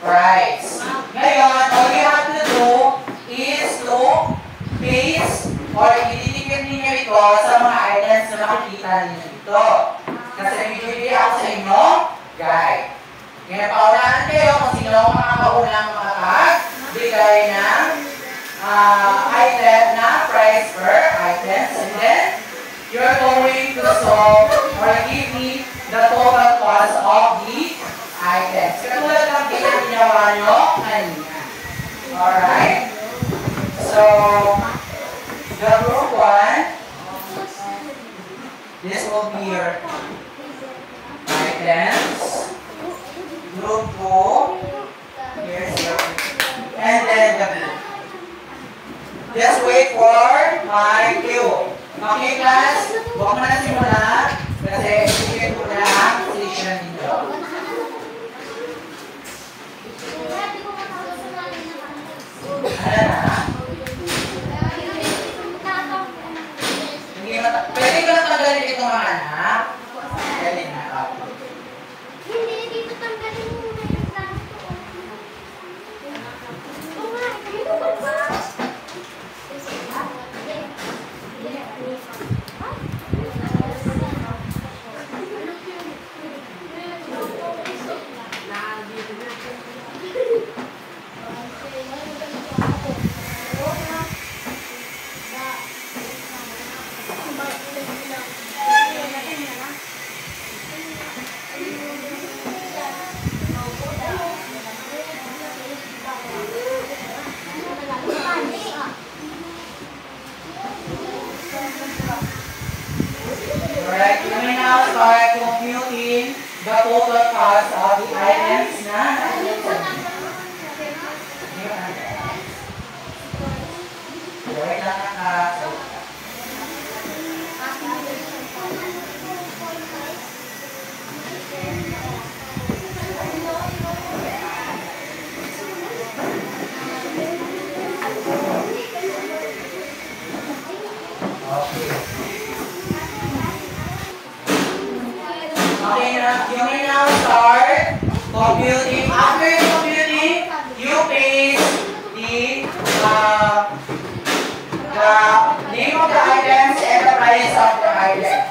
price. Ngayon, all you have to do is to paste or ididikit ninyo ito sa mga items na makikita ninyo dito. Kasi bibigay ako sa inyo, guide. Ngayon, paunahan kayo kung sino ang makakaunang makapagbigay ng item na price per items. And then, you're going to solve or give me the total cost of the items. Katulad ng ginawa nyo kanina. Alright? So, the group 1, this will be your items. Group 2, here's your, and then the group. Just wait for my cue. Okay, class? Huwag mo na simula kasi ibigay ko na ang station ninyo. Pwede ko lang tanggalin itong mga anak. Pwede na. Hindi, dito tanggalin mo na yung tanong ko. Oo nga, dito ba ba? you may now start computing. After you computing, you paste the name of the items and the price of the items.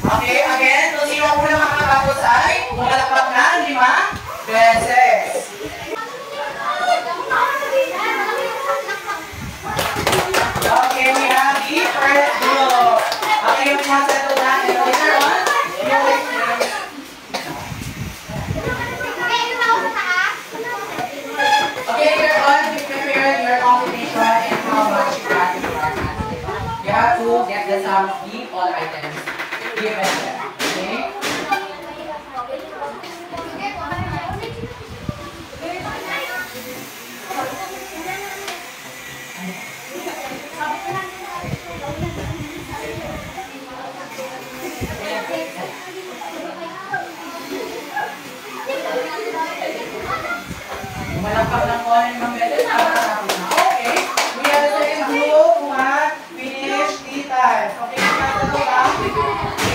Okay, again, kung sino ang unang makakatapos ay pumalakpak na 5 beses. Okay, we have the first group. Okay, you have settled down and later on, you will experience. Okay, later on, you prepare your competition and how much you have in your hand. You have to get the sum of all items given there. Okay? Malakpak ng phone ng beses. Okay. We have the second group who have finished the task. Okay,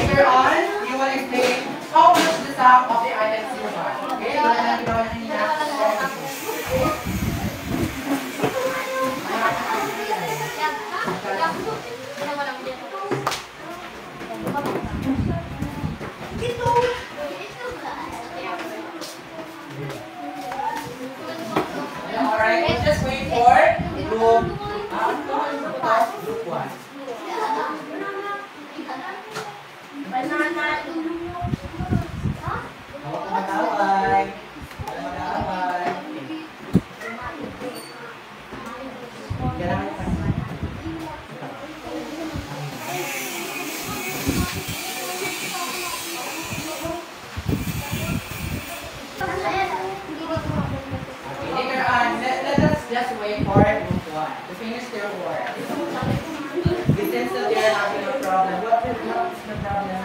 later on, you will explain how much the sum of the items you have. Okay? Doon na ginawa na nila. Alright, just wait for group 1. Matawag. Later on, let us just wait for group 1 to finish their work. Since they are having a problem, what is the problem?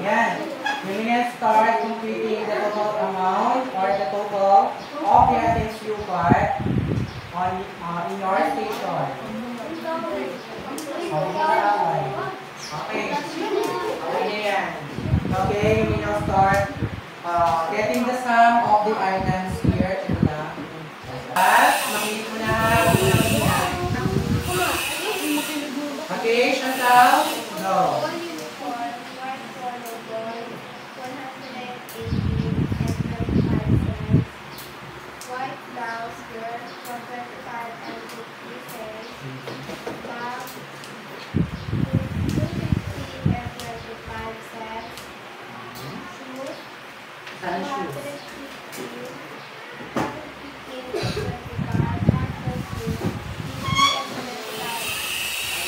Ayan. You may start completing the total amount or the total of the items you bought in your station. Okay. Okay, yan. Okay, you may now start getting the sum of the items here in the at makikita mo na. Okay, Chantal, go. Saan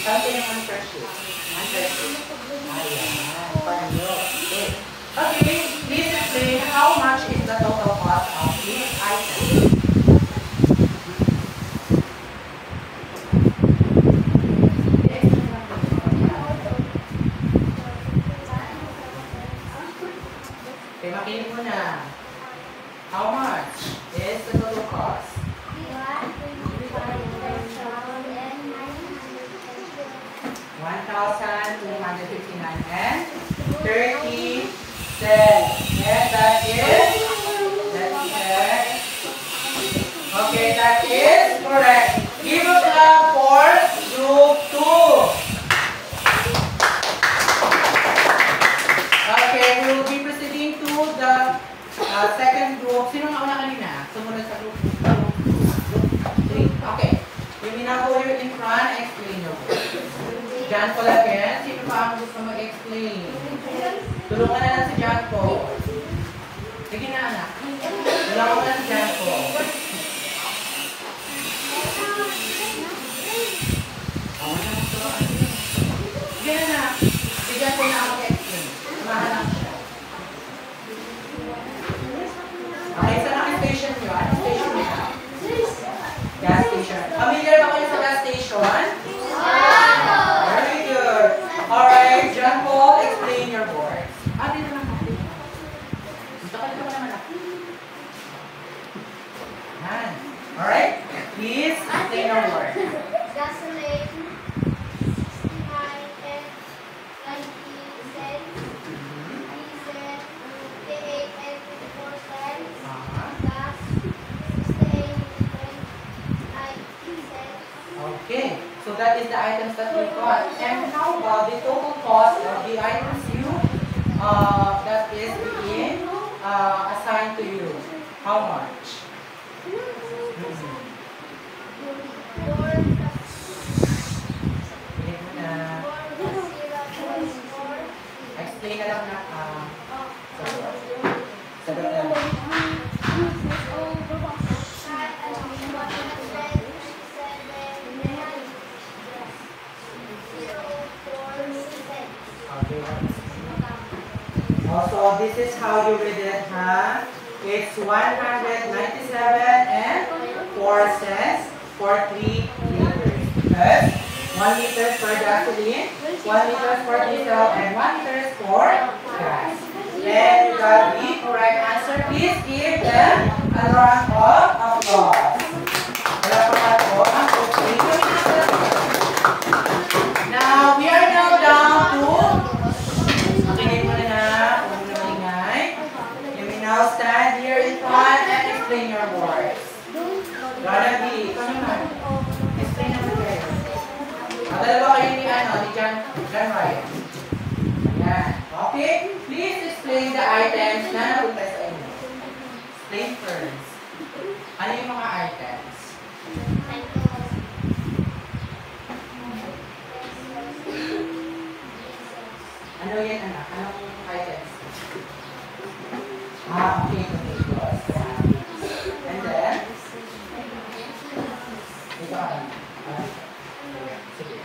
Something yung answer sheet. Answer sheet. Ayan. Panyo. Okay. Okay, please explain how much is the total cost of this item. Okay, makinig mo na. How much is the total cost? 1,259 and 30 cents. And that is, let's check. Okay, that is correct. Give a clap for group 2. Okay, we will be proceeding to the second group. Sino nga una kanina? Sumunod sa group 3. Okay. You may now go here in front and explain your work. John Paul again. Sino pa ang gusto mag-explain? Tulungan na lang si John Paul. Sige na, anak. Tulungan mo na si John Paul. Sige na, anak. Si John Paul na ang mag-explain. Samahan lang siya. Okay, saan ang station nyo? Anong station nyo? Gas station. Familiar ba kayo sa gas station? Very good. Alright, John Paul, explain your board. Dito lang ako. Dito ka naman ako. Yan. Alright, please explain your board. Gasoline, 69 and 90 cents. Diesel, 58 and 54 cents. Gas, 68 and 90 cents. Okay, so that is the items that we got. And how about the total cost of the items you that is being assigned to you? How much? Explain na lang na sagot lang. Also, this is how you read it, huh? It's 197 and 4 cents for 3 liters. Because 1 liter for gasoline, 1 liter for diesel, and 1 liter for gas. And you got the correct answer. Please give them a round of applause. Now, we are now down to now stand here in front and explain your words. Rana B, ikaw naman. Explain naman kayo. Dalawa kayo ni John Ryan. Ayan. Okay? Please explain the items na napunta sa inyo. Explain first. Ano yung mga items? Ano yan, anak? Anong items? Okay, tomatoes. And then, ito ka. Sige.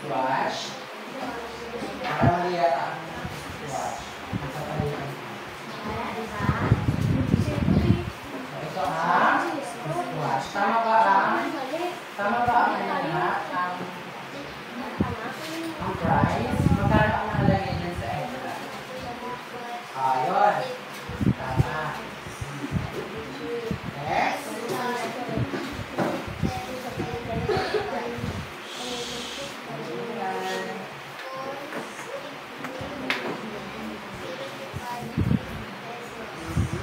Squash. Para mali yata ang squash. Ito ang squash. Tama ba ang price? Magkano ang nakalagay dyan sa extra? Ayun. Tama. Next.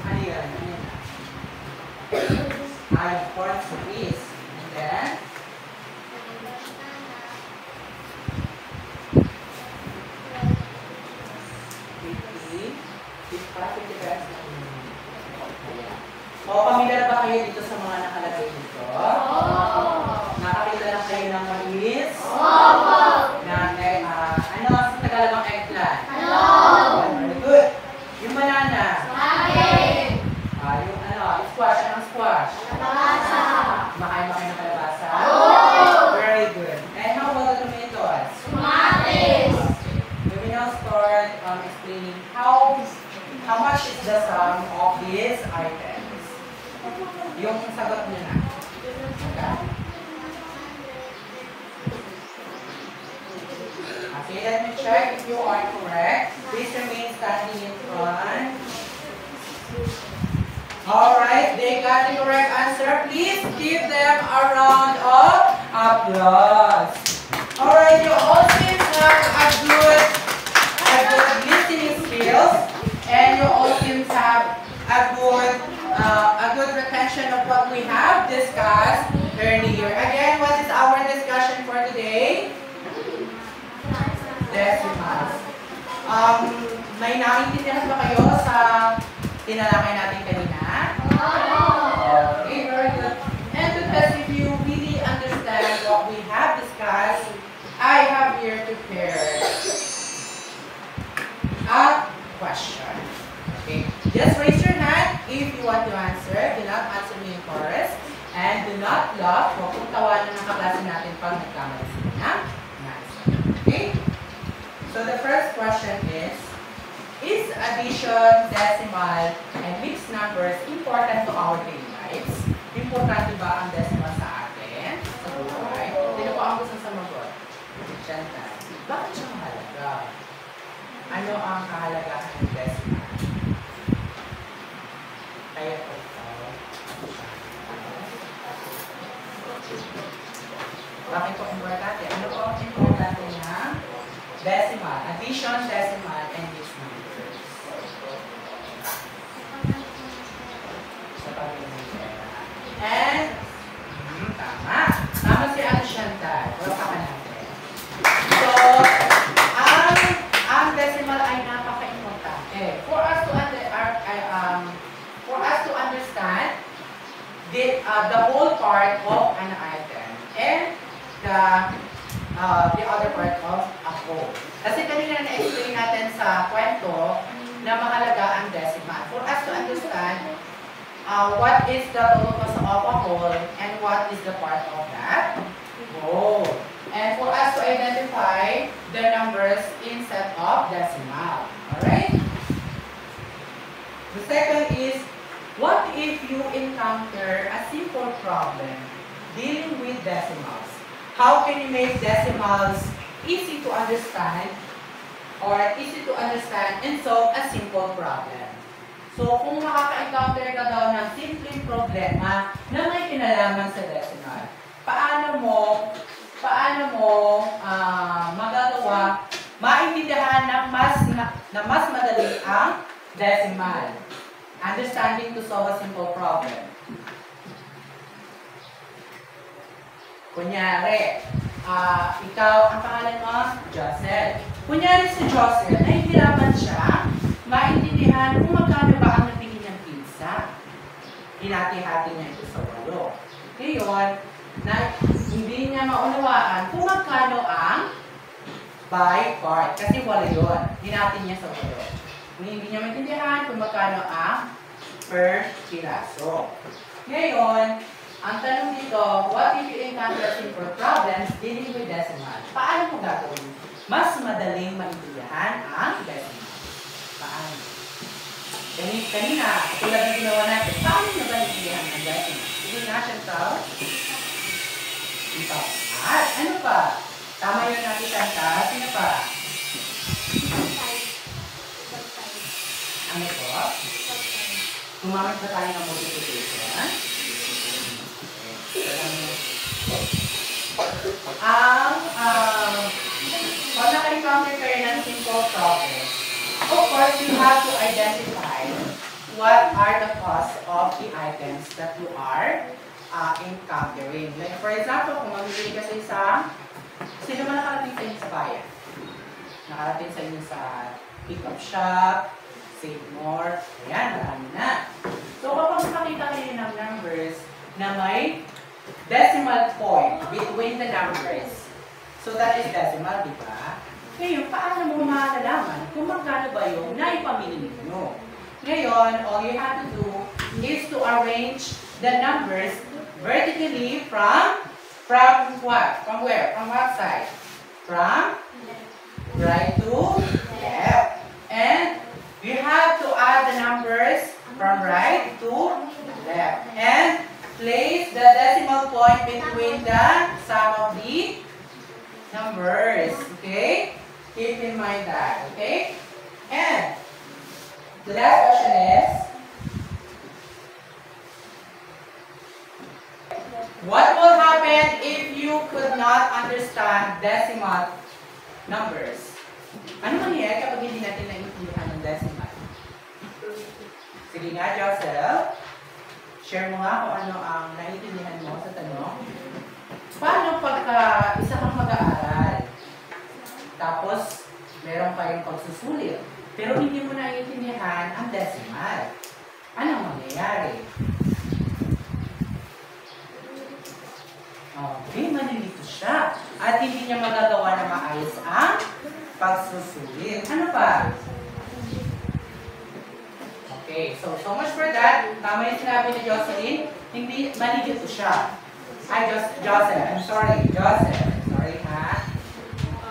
Ano yan? Ay, 4 rupees. And then, pamilyar ba kayo dito sa mga nakalagay dito? Nakakita lang kayo ng mais? Ano sa Tagalog ang eggplant? Very good. Yung banana? Yung squash. Anong squash? Yung sagot niyo na. Okay, let me check if you are correct. Please remain standing in front. Alright, they got the correct answer. Please give them a round of applause. Alright, you all seem to have a good listening skills, and you all seem to have a good retention of what we have discussed earlier. Again, what is our discussion for today? Decimals. May naiintindihan ba kayo sa tinalakay natin kanina? Okay, very good. And because if you really understand what we have discussed, I have here prepared a question. Okay, just raise your hand if you want to answer. Do not answer me in chorus. And do not laugh. Huwag kong tawanan ng kaklase natin pag nagkamali sila ng answer. Okay? So the first question is addition, decimal, and mixed numbers important to our daily lives? Importante ba ang decimal sa atin? Sa buhay? Sino po ang gusto sumagot? Siyempre. Bakit siya mahalaga? Ano ang kahalagahan ng decimal? Kaya po ito. Bakit po importante? Ano po ang importante niya? Decimal, addition, decimal, and mixed numbers. Sa pag-ibig. And, tama. Tama si Chantal. Palakpakan natin. So, ang decimal ay napaka-importante. For us to understand the whole part of an item and the other part of a whole. Kasi kanina na-explain natin sa kwento na mahalaga ang decimal. For us to understand what is the total cost of a whole and what is the part of that whole. And for us to identify the numbers instead of decimal. Alright? The second is, what if you encounter a simple problem dealing with decimals? How can you make decimals easy to understand and solve a simple problem? So, kung makaka-encounter ka daw ng simpleng problema na may kinalaman sa decimal, paano mo magagawa, maintindihan na mas madali ang decimal? Understanding to solve a simple problem. Kunyari, ikaw, ang pangalan mo, Josel. Kunyari si Josel, nahihirapan siya maintindihan kung magkano ba ang nabili niyang pizza. Hinati-hati niya ito sa 8. Ngayon, hindi niya maunawaan kung magkano ang by part. Kasi wala yun. Hinati niya sa 8. Hindi niya maintindihan kung magkano ang per piraso. Ngayon, ang tanong dito, what if you encounter simple problems dealing with decimal? Paano mo gagawin? Mas madaling maintindihan ang decimal. Paano? Kanina, tulad ng ginawa natin, paano na ba maintindihan ang decimal? Sige nga, Chantal. Ito. At ano pa? Tama yun natin, Chantal. Sino pa? Ano po? Gumamit ba tayo ng multiplication? Pag naka-encounter kayo ng simple problem, of course, you have to identify what are the costs of the items that you are encountering. Like, for example, kung mamili kasi sino man nakarating sa inyo sa bayan? Nakarating sa inyo sa pick-up shop, Save More, ayan, marami na. So, kapag makita kayo ng numbers na may decimal point between the numbers. So that is decimal, di ba? Ngayon, paano mo malalaman kung magkano ba yung naipamili ninyo? Ngayon, all you have to do is to arrange the numbers vertically from what? From where? From what side? From right to left. And you have to add the numbers from right to left. point between the sum of the numbers. Okay? Keep in mind that. Okay? And the last question is, what will happen if you could not understand decimal numbers? Ano mangyayari kapag hindi natin naiintindihan ng decimal? Sige nga, Joseph. Share mo nga kung ano ang naiintindihan mo sa tanong. Paano pagka isa kang mag-aaral? Tapos, meron kayong pagsusulit. Pero hindi mo naiintindihan ang decimal. Anong mangyayari? Okay, malilito siya. At hindi niya magagawa na maayos ang pagsusulit. Ano pa? Okay, so much for that. Tama yung sinabi ni Jocelyn. Hindi, malilito siya. Ay, Joseph. I'm sorry. Joseph. Sorry, ha?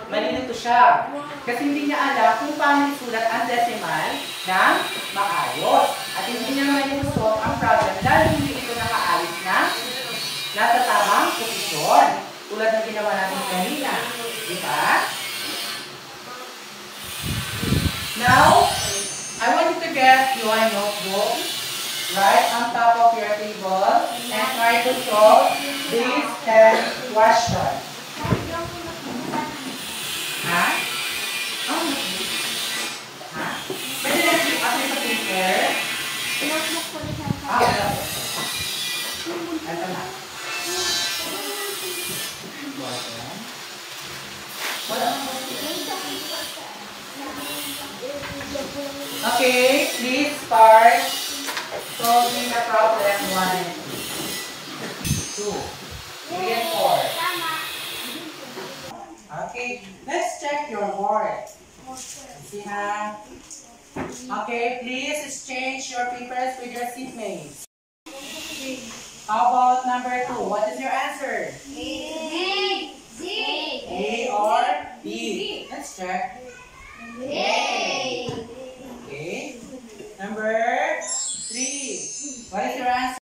Malilito siya. Kasi hindi niya alam kung paano isulat ang decimal ng maayos. At hindi niya naman i-solve ang problem dahil hindi ito nakaayos na nasa tamang posisyon. Tulad ng ginawa natin kanina. Diba? Now, I want you to get your notebook right on top of your table and try to solve these 10 questions. Ha? Oh, notebook. Ha? Pwede na yung ating paper. Notebook ko rin ang Ito na. Okay, please start solving the problem 1 and 2, 3 and 4. Okay, let's check your board. See ha? Okay, please exchange your papers with your seatmates. How about number 2? What is your answer? A or B? Let's check. Okay. Number